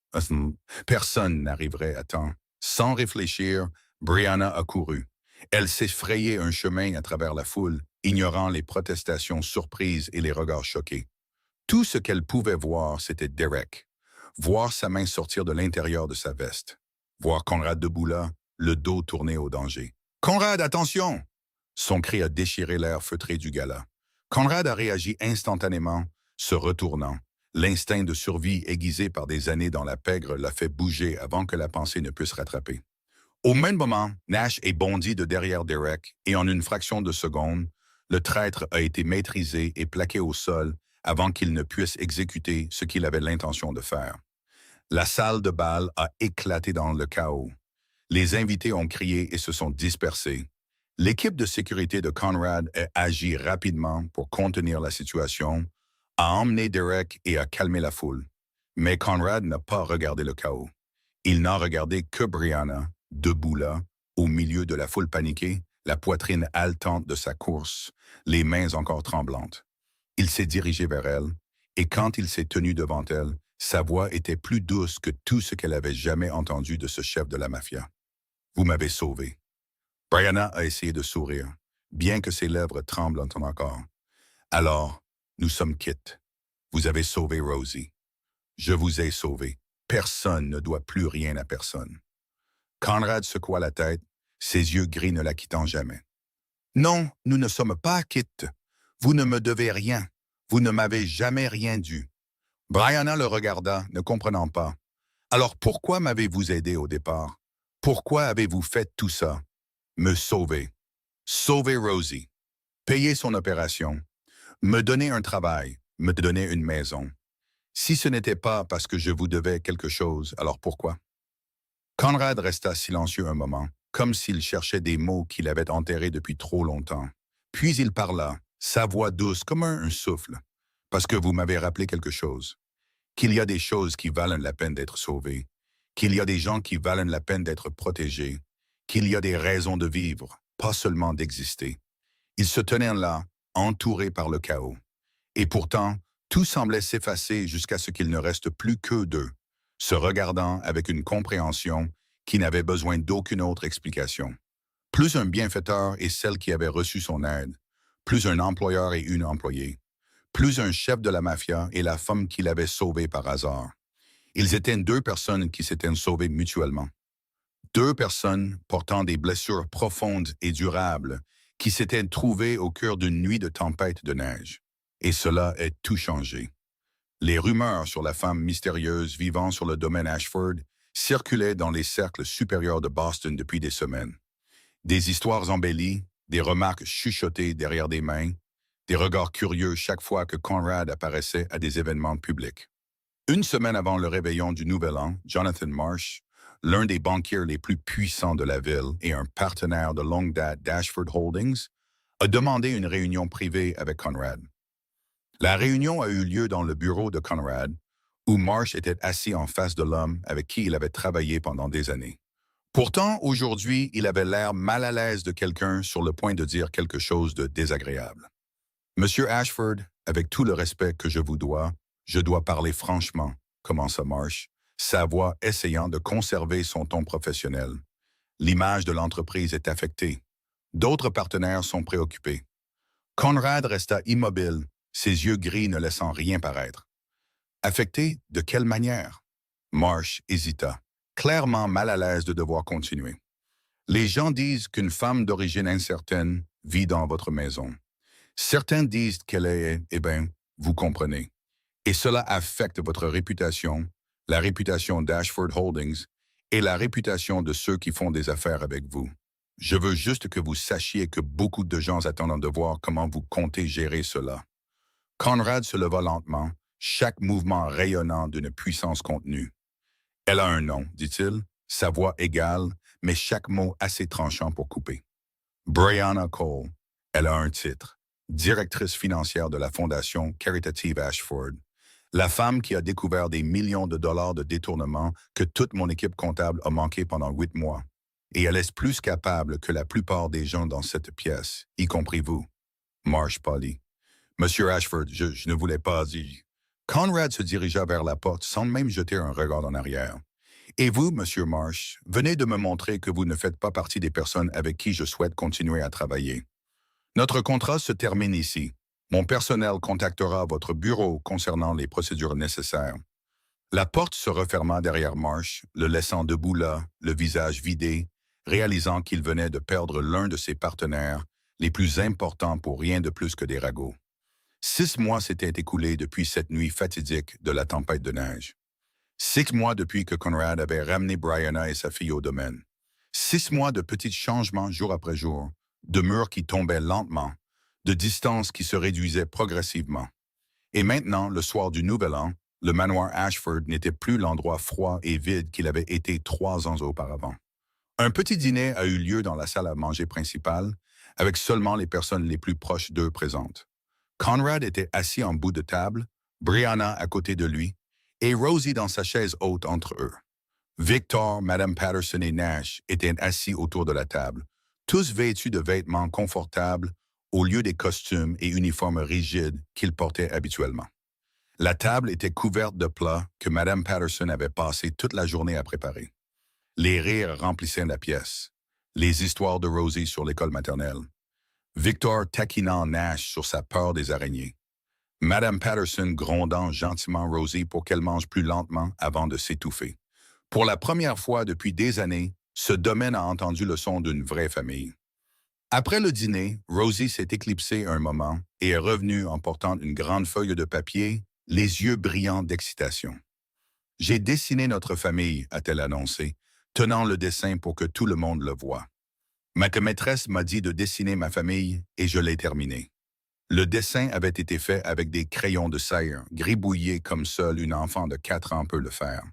Personne n'arriverait à temps. Sans réfléchir, Brianna a couru. Elle s'est frayé un chemin à travers la foule, ignorant les protestations surprises et les regards choqués. Tout ce qu'elle pouvait voir, c'était Derek. Voir sa main sortir de l'intérieur de sa veste. Voir Conrad debout là, le dos tourné au danger. « Conrad, attention !» Son cri a déchiré l'air feutré du gala. Conrad a réagi instantanément, se retournant. L'instinct de survie aiguisé par des années dans la pègre l'a fait bouger avant que la pensée ne puisse rattraper. Au même moment, Nash est bondi de derrière Derek et en une fraction de seconde, le traître a été maîtrisé et plaqué au sol avant qu'il ne puisse exécuter ce qu'il avait l'intention de faire. La salle de bal a éclaté dans le chaos. Les invités ont crié et se sont dispersés. L'équipe de sécurité de Conrad a agi rapidement pour contenir la situation, a emmené Derek et a calmé la foule. Mais Conrad n'a pas regardé le chaos. Il n'a regardé que Brianna, debout là, au milieu de la foule paniquée, la poitrine haletante de sa course, les mains encore tremblantes. Il s'est dirigé vers elle, et quand il s'est tenu devant elle, sa voix était plus douce que tout ce qu'elle avait jamais entendu de ce chef de la mafia. « Vous m'avez sauvé. » Brianna a essayé de sourire, bien que ses lèvres tremblent encore. « Alors, nous sommes quittes. Vous avez sauvé Rosie. Je vous ai sauvé. Personne ne doit plus rien à personne. » Conrad secoua la tête, ses yeux gris ne la quittant jamais. « Non, nous ne sommes pas quittes. Vous ne me devez rien. Vous ne m'avez jamais rien dû. » Brianna le regarda, ne comprenant pas. « Alors pourquoi m'avez-vous aidé au départ? Pourquoi avez-vous fait tout ça? Me sauver. Sauver Rosie. Payer son opération. Me donner un travail. Me donner une maison. Si ce n'était pas parce que je vous devais quelque chose, alors pourquoi? » Conrad resta silencieux un moment, comme s'il cherchait des mots qu'il avait enterrés depuis trop longtemps. Puis il parla, sa voix douce comme un souffle. « Parce que vous m'avez rappelé quelque chose. Qu'il y a des choses qui valent la peine d'être sauvées. Qu'il y a des gens qui valent la peine d'être protégés. Qu'il y a des raisons de vivre, pas seulement d'exister. » Ils se tenaient là, entourés par le chaos. Et pourtant, tout semblait s'effacer jusqu'à ce qu'il ne reste plus qu'eux deux, se regardant avec une compréhension qui n'avait besoin d'aucune autre explication. Plus un bienfaiteur et celle qui avait reçu son aide, plus un employeur et une employée, plus un chef de la mafia et la femme qu'il avait sauvée par hasard. Ils étaient deux personnes qui s'étaient sauvées mutuellement. Deux personnes portant des blessures profondes et durables qui s'étaient trouvées au cœur d'une nuit de tempête de neige. Et cela a tout changé. Les rumeurs sur la femme mystérieuse vivant sur le domaine Ashford circulaient dans les cercles supérieurs de Boston depuis des semaines. Des histoires embellies, des remarques chuchotées derrière des mains, des regards curieux chaque fois que Conrad apparaissait à des événements publics. Une semaine avant le réveillon du Nouvel An, Jonathan Marsh, l'un des banquiers les plus puissants de la ville et un partenaire de longue date d'Ashford Holdings, a demandé une réunion privée avec Conrad. La réunion a eu lieu dans le bureau de Conrad, où Marsh était assis en face de l'homme avec qui il avait travaillé pendant des années. Pourtant, aujourd'hui, il avait l'air mal à l'aise de quelqu'un sur le point de dire quelque chose de désagréable. « Monsieur Ashford, avec tout le respect que je dois parler franchement, » commença Marsh, sa voix essayant de conserver son ton professionnel. « L'image de l'entreprise est affectée. D'autres partenaires sont préoccupés. » Conrad resta immobile, ses yeux gris ne laissant rien paraître. « Affecté? De quelle manière? » Marsh hésita, clairement mal à l'aise de devoir continuer. « Les gens disent qu'une femme d'origine incertaine vit dans votre maison. Certains disent qu'elle est, vous comprenez. Et cela affecte votre réputation, la réputation d'Ashford Holdings et la réputation de ceux qui font des affaires avec vous. Je veux juste que vous sachiez que beaucoup de gens attendent de voir comment vous comptez gérer cela. » Conrad se leva lentement, chaque mouvement rayonnant d'une puissance contenue. « Elle a un nom, dit-il, sa voix égale, mais chaque mot assez tranchant pour couper. Brianna Cole, elle a un titre, directrice financière de la fondation caritative Ashford, la femme qui a découvert des millions de dollars de détournement que toute mon équipe comptable a manqué pendant 8 mois. Et elle est plus capable que la plupart des gens dans cette pièce, y compris vous. » Marsh pâlit. « Monsieur Ashford, je ne voulais pas dire. » Conrad se dirigea vers la porte sans même jeter un regard en arrière. « Et vous, Monsieur Marsh, venez de me montrer que vous ne faites pas partie des personnes avec qui je souhaite continuer à travailler. Notre contrat se termine ici. Mon personnel contactera votre bureau concernant les procédures nécessaires. » La porte se referma derrière Marsh, le laissant debout là, le visage vidé, réalisant qu'il venait de perdre l'un de ses partenaires les plus importants pour rien de plus que des ragots. 6 mois s'étaient écoulés depuis cette nuit fatidique de la tempête de neige. 6 mois depuis que Conrad avait ramené Brianna et sa fille au domaine. 6 mois de petits changements jour après jour, de murs qui tombaient lentement, de distances qui se réduisaient progressivement. Et maintenant, le soir du Nouvel An, le manoir Ashford n'était plus l'endroit froid et vide qu'il avait été 3 ans auparavant. Un petit dîner a eu lieu dans la salle à manger principale, avec seulement les personnes les plus proches d'eux présentes. Conrad était assis en bout de table, Brianna à côté de lui, et Rosie dans sa chaise haute entre eux. Victor, Madame Patterson et Nash étaient assis autour de la table, tous vêtus de vêtements confortables au lieu des costumes et uniformes rigides qu'ils portaient habituellement. La table était couverte de plats que Madame Patterson avait passé toute la journée à préparer. Les rires remplissaient la pièce. Les histoires de Rosie sur l'école maternelle. Victor taquinant Nash sur sa peur des araignées. Madame Patterson grondant gentiment Rosie pour qu'elle mange plus lentement avant de s'étouffer. Pour la première fois depuis des années, ce domaine a entendu le son d'une vraie famille. Après le dîner, Rosie s'est éclipsée un moment et est revenue en portant une grande feuille de papier, les yeux brillants d'excitation. J'ai dessiné notre famille, a-t-elle annoncé, tenant le dessin pour que tout le monde le voie. Ma maîtresse m'a dit de dessiner ma famille et je l'ai terminé. Le dessin avait été fait avec des crayons de cire, gribouillés comme seul une enfant de 4 ans peut le faire.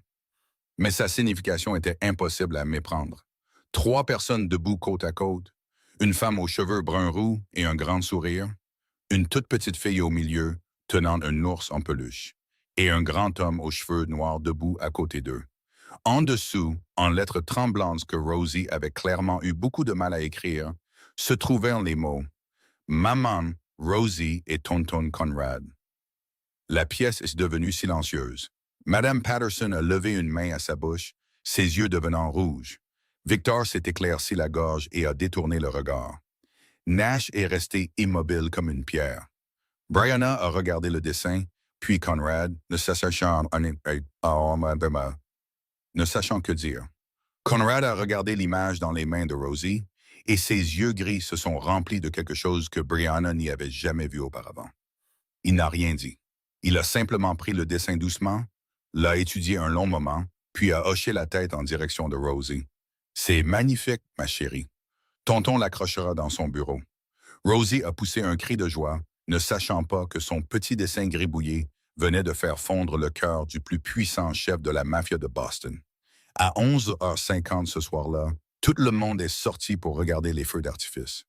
Mais sa signification était impossible à méprendre. 3 personnes debout côte à côte, une femme aux cheveux brun-roux et un grand sourire, une toute petite fille au milieu tenant un ours en peluche, et un grand homme aux cheveux noirs debout à côté d'eux. En dessous, en lettres tremblantes que Rosie avait clairement eu beaucoup de mal à écrire, se trouvaient les mots « Maman, Rosie et Tonton Conrad ». La pièce est devenue silencieuse. Madame Patterson a levé une main à sa bouche, ses yeux devenant rouges. Victor s'est éclairci la gorge et a détourné le regard. Nash est resté immobile comme une pierre. Brianna a regardé le dessin, puis Conrad, ne sachant que dire. Conrad a regardé l'image dans les mains de Rosie, et ses yeux gris se sont remplis de quelque chose que Brianna n'y avait jamais vu auparavant. Il n'a rien dit. Il a simplement pris le dessin doucement, l'a étudié un long moment, puis a hoché la tête en direction de Rosie. « C'est magnifique, ma chérie. Tonton l'accrochera dans son bureau. » Rosie a poussé un cri de joie, ne sachant pas que son petit dessin gribouillé venait de faire fondre le cœur du plus puissant chef de la mafia de Boston. À 11h50 ce soir-là, tout le monde est sorti pour regarder les feux d'artifice.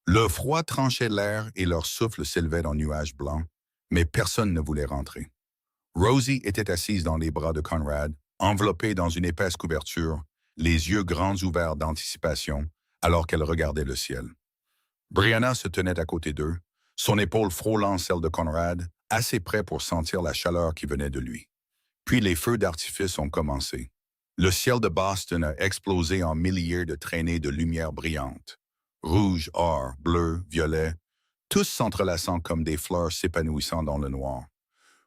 Le froid tranchait l'air et leur souffle s'élevait dans nuages blancs, mais personne ne voulait rentrer. Rosie était assise dans les bras de Conrad, enveloppée dans une épaisse couverture, les yeux grands ouverts d'anticipation, alors qu'elle regardait le ciel. Brianna se tenait à côté d'eux, son épaule frôlant celle de Conrad, assez près pour sentir la chaleur qui venait de lui. Puis les feux d'artifice ont commencé. Le ciel de Boston a explosé en milliers de traînées de lumière brillante. Rouge, or, bleu, violet, tous s'entrelaçant comme des fleurs s'épanouissant dans le noir.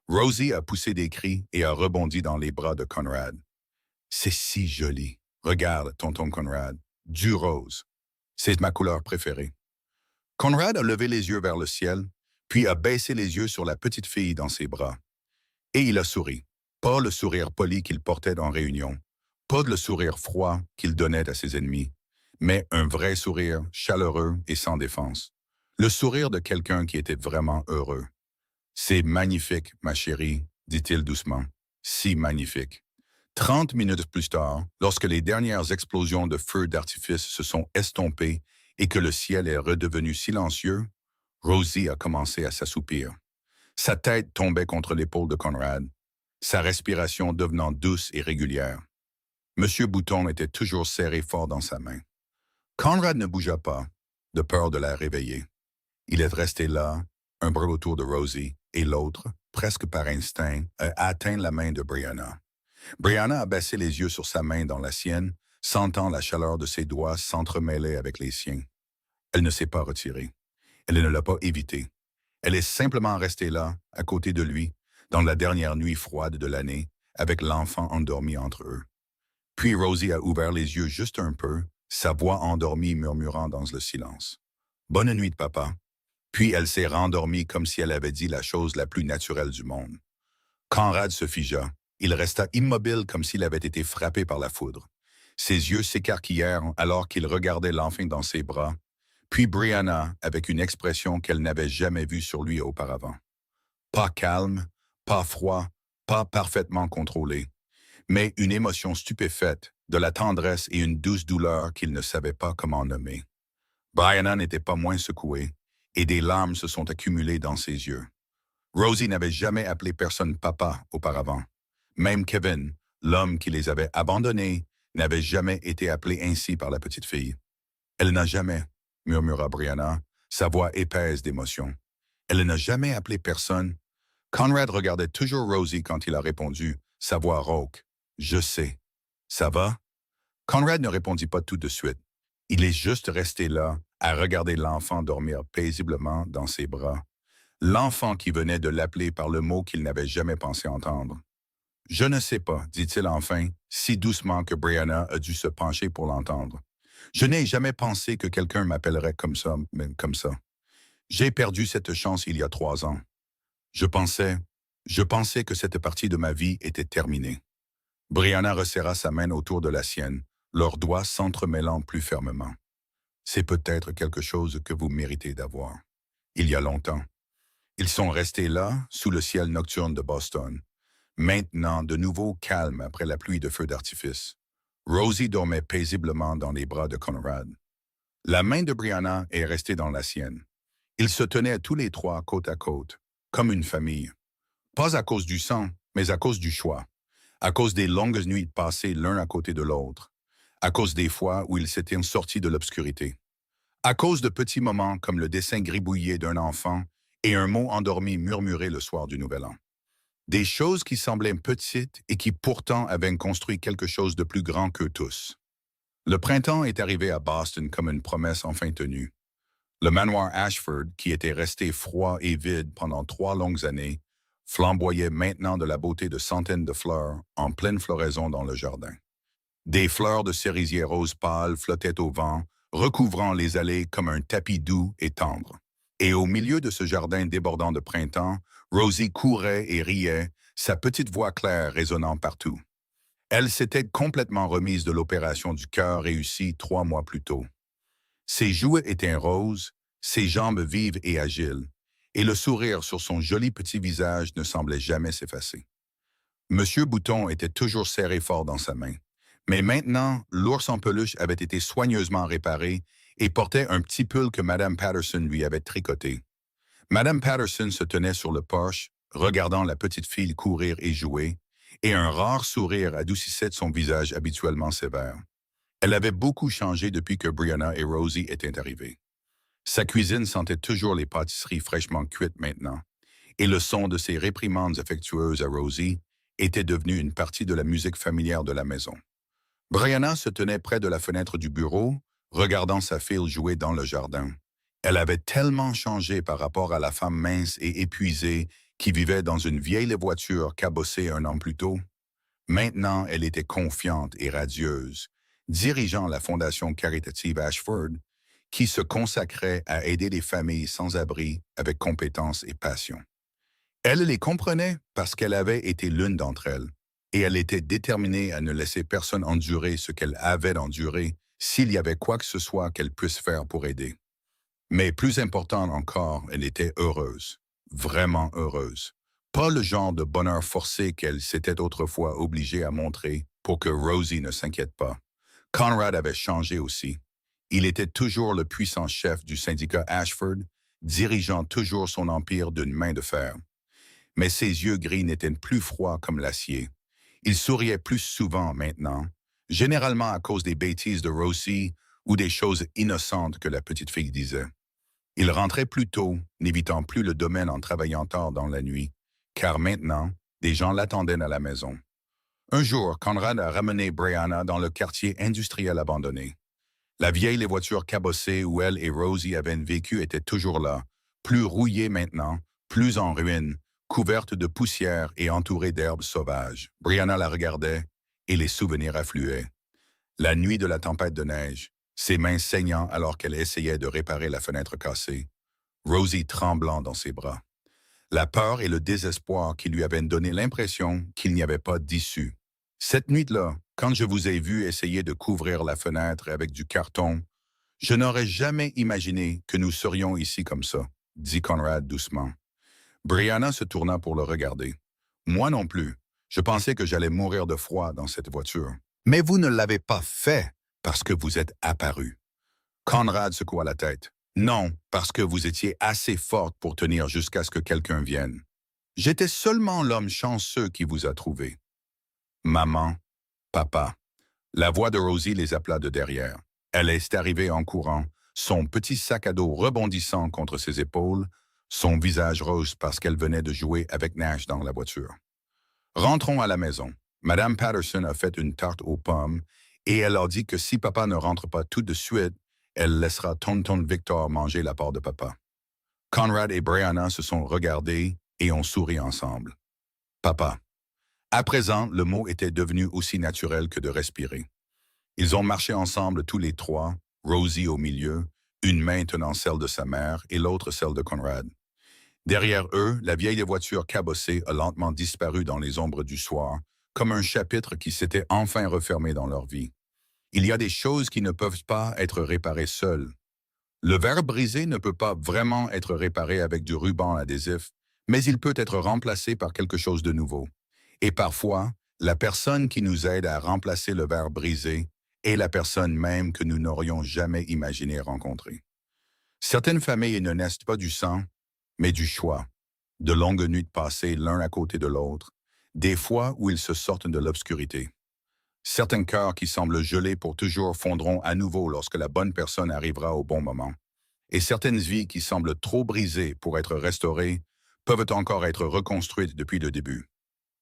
Rosie a poussé des cris et a rebondi dans les bras de Conrad. « C'est si joli. Regarde, tonton Conrad. Du rose. C'est ma couleur préférée. » Conrad a levé les yeux vers le ciel, puis a baissé les yeux sur la petite fille dans ses bras. Et il a souri. Pas le sourire poli qu'il portait en réunion, pas le sourire froid qu'il donnait à ses ennemis, mais un vrai sourire chaleureux et sans défense. Le sourire de quelqu'un qui était vraiment heureux. « C'est magnifique, ma chérie, dit-il doucement. Si magnifique. » 30 minutes plus tard, lorsque les dernières explosions de feux d'artifice se sont estompées et que le ciel est redevenu silencieux, Rosie a commencé à s'assoupir. Sa tête tombait contre l'épaule de Conrad, sa respiration devenant douce et régulière. Monsieur Bouton était toujours serré fort dans sa main. Conrad ne bougea pas, de peur de la réveiller. Il est resté là, un bras autour de Rosie, et l'autre, presque par instinct, a atteint la main de Brianna. Brianna a baissé les yeux sur sa main dans la sienne, sentant la chaleur de ses doigts s'entremêler avec les siens. Elle ne s'est pas retirée. Elle ne l'a pas évité. Elle est simplement restée là, à côté de lui, dans la dernière nuit froide de l'année, avec l'enfant endormi entre eux. Puis Rosie a ouvert les yeux juste un peu, sa voix endormie murmurant dans le silence. « Bonne nuit, papa. » Puis elle s'est rendormie comme si elle avait dit la chose la plus naturelle du monde. Conrad se figea. Il resta immobile comme s'il avait été frappé par la foudre. Ses yeux s'écarquillèrent alors qu'il regardait l'enfant dans ses bras, puis Brianna avec une expression qu'elle n'avait jamais vue sur lui auparavant. Pas calme, pas froid, pas parfaitement contrôlé, mais une émotion stupéfaite, de la tendresse et une douce douleur qu'il ne savait pas comment nommer. Brianna n'était pas moins secouée, et des larmes se sont accumulées dans ses yeux. Rosie n'avait jamais appelé personne papa auparavant. Même Kevin, l'homme qui les avait abandonnés, n'avait jamais été appelé ainsi par la petite fille. Elle n'a jamais, murmura Brianna, sa voix épaisse d'émotion. Elle n'a jamais appelé personne. Conrad regardait toujours Rosie quand il a répondu, sa voix rauque. Je sais. Ça va? Conrad ne répondit pas tout de suite. Il est juste resté là, à regarder l'enfant dormir paisiblement dans ses bras. L'enfant qui venait de l'appeler par le mot qu'il n'avait jamais pensé entendre. Je ne sais pas, dit-il enfin, si doucement que Brianna a dû se pencher pour l'entendre. Je n'ai jamais pensé que quelqu'un m'appellerait comme ça, même comme ça. J'ai perdu cette chance il y a 3 ans. Je pensais que cette partie de ma vie était terminée. Brianna resserra sa main autour de la sienne, leurs doigts s'entremêlant plus fermement. C'est peut-être quelque chose que vous méritez d'avoir. Il y a longtemps. Ils sont restés là, sous le ciel nocturne de Boston. Maintenant, de nouveau calme après la pluie de feux d'artifice. Rosie dormait paisiblement dans les bras de Conrad. La main de Brianna est restée dans la sienne. Ils se tenaient tous les trois côte à côte, comme une famille. Pas à cause du sang, mais à cause du choix. À cause des longues nuits passées l'un à côté de l'autre. À cause des fois où ils s'étaient sortis de l'obscurité. À cause de petits moments comme le dessin gribouillé d'un enfant et un mot endormi murmuré le soir du Nouvel An. Des choses qui semblaient petites et qui pourtant avaient construit quelque chose de plus grand qu'eux tous. Le printemps est arrivé à Boston comme une promesse enfin tenue. Le manoir Ashford, qui était resté froid et vide pendant 3 longues années, flamboyait maintenant de la beauté de centaines de fleurs en pleine floraison dans le jardin. Des fleurs de cerisier rose pâle flottaient au vent, recouvrant les allées comme un tapis doux et tendre. Et au milieu de ce jardin débordant de printemps, Rosie courait et riait, sa petite voix claire résonnant partout. Elle s'était complètement remise de l'opération du cœur réussie 3 mois plus tôt. Ses joues étaient roses, ses jambes vives et agiles, et le sourire sur son joli petit visage ne semblait jamais s'effacer. Monsieur Bouton était toujours serré fort dans sa main, mais maintenant, l'ours en peluche avait été soigneusement réparé et portait un petit pull que Madame Patterson lui avait tricoté. Madame Patterson se tenait sur le porche, regardant la petite fille courir et jouer, et un rare sourire adoucissait son visage habituellement sévère. Elle avait beaucoup changé depuis que Brianna et Rosie étaient arrivées. Sa cuisine sentait toujours les pâtisseries fraîchement cuites maintenant, et le son de ses réprimandes affectueuses à Rosie était devenu une partie de la musique familière de la maison. Brianna se tenait près de la fenêtre du bureau, regardant sa fille jouer dans le jardin. Elle avait tellement changé par rapport à la femme mince et épuisée qui vivait dans une vieille voiture cabossée 1 an plus tôt. Maintenant, elle était confiante et radieuse, dirigeant la fondation caritative Ashford, qui se consacrait à aider les familles sans abri avec compétence et passion. Elle les comprenait parce qu'elle avait été l'une d'entre elles, et elle était déterminée à ne laisser personne endurer ce qu'elle avait enduré s'il y avait quoi que ce soit qu'elle puisse faire pour aider. Mais plus important encore, elle était heureuse, vraiment heureuse. Pas le genre de bonheur forcé qu'elle s'était autrefois obligée à montrer pour que Rosie ne s'inquiète pas. Conrad avait changé aussi. Il était toujours le puissant chef du syndicat Ashford, dirigeant toujours son empire d'une main de fer. Mais ses yeux gris n'étaient plus froids comme l'acier. Il souriait plus souvent maintenant, généralement à cause des bêtises de Rosie ou des choses innocentes que la petite fille disait. Il rentrait plus tôt, n'évitant plus le domaine en travaillant tard dans la nuit, car maintenant, des gens l'attendaient à la maison. Un jour, Conrad a ramené Brianna dans le quartier industriel abandonné. La vieille voiture cabossée où elle et Rosie avaient vécu était toujours là, plus rouillée maintenant, plus en ruine, couverte de poussière et entourée d'herbes sauvages. Brianna la regardait et les souvenirs affluaient. La nuit de la tempête de neige, ses mains saignant alors qu'elle essayait de réparer la fenêtre cassée, Rosie tremblant dans ses bras. La peur et le désespoir qui lui avaient donné l'impression qu'il n'y avait pas d'issue. Cette nuit-là, quand je vous ai vu essayer de couvrir la fenêtre avec du carton, je n'aurais jamais imaginé que nous serions ici comme ça, dit Conrad doucement. Brianna se tourna pour le regarder. Moi non plus. Je pensais que j'allais mourir de froid dans cette voiture. Mais vous ne l'avez pas fait parce que vous êtes apparu. Conrad secoua la tête. Non, parce que vous étiez assez forte pour tenir jusqu'à ce que quelqu'un vienne. J'étais seulement l'homme chanceux qui vous a trouvé. Maman, papa. La voix de Rosie les appela de derrière. Elle est arrivée en courant, son petit sac à dos rebondissant contre ses épaules, son visage rose parce qu'elle venait de jouer avec Nash dans la voiture. Rentrons à la maison. Madame Patterson a fait une tarte aux pommes et elle a dit que si papa ne rentre pas tout de suite, elle laissera Tonton Victor manger la part de papa. Conrad et Brianna se sont regardés et ont souri ensemble. Papa. À présent, le mot était devenu aussi naturel que de respirer. Ils ont marché ensemble tous les trois, Rosie au milieu, une main tenant celle de sa mère et l'autre celle de Conrad. Derrière eux, la vieille voiture cabossée a lentement disparu dans les ombres du soir, comme un chapitre qui s'était enfin refermé dans leur vie. Il y a des choses qui ne peuvent pas être réparées seules. Le verre brisé ne peut pas vraiment être réparé avec du ruban adhésif, mais il peut être remplacé par quelque chose de nouveau. Et parfois, la personne qui nous aide à remplacer le verre brisé est la personne même que nous n'aurions jamais imaginé rencontrer. Certaines familles ne naissent pas du sang, mais du choix, de longues nuits passées l'un à côté de l'autre, des fois où ils se sortent de l'obscurité. Certains cœurs qui semblent gelés pour toujours fondront à nouveau lorsque la bonne personne arrivera au bon moment. Et certaines vies qui semblent trop brisées pour être restaurées peuvent encore être reconstruites depuis le début.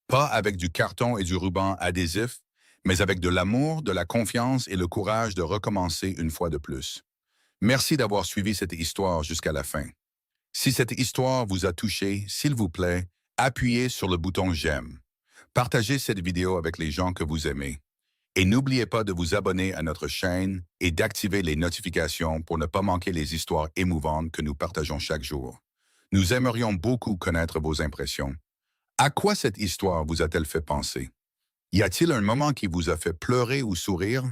Pas avec du carton et du ruban adhésif, mais avec de l'amour, de la confiance et le courage de recommencer une fois de plus. Merci d'avoir suivi cette histoire jusqu'à la fin. Si cette histoire vous a touché, s'il vous plaît, appuyez sur le bouton j'aime. Partagez cette vidéo avec les gens que vous aimez. Et n'oubliez pas de vous abonner à notre chaîne et d'activer les notifications pour ne pas manquer les histoires émouvantes que nous partageons chaque jour. Nous aimerions beaucoup connaître vos impressions. À quoi cette histoire vous a-t-elle fait penser? Y a-t-il un moment qui vous a fait pleurer ou sourire?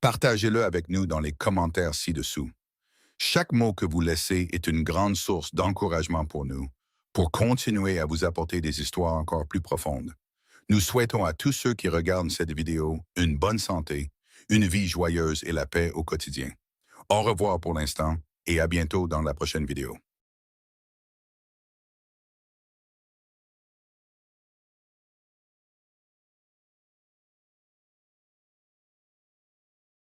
Partagez-le avec nous dans les commentaires ci-dessous. Chaque mot que vous laissez est une grande source d'encouragement pour nous, pour continuer à vous apporter des histoires encore plus profondes. Nous souhaitons à tous ceux qui regardent cette vidéo une bonne santé, une vie joyeuse et la paix au quotidien. Au revoir pour l'instant et à bientôt dans la prochaine vidéo.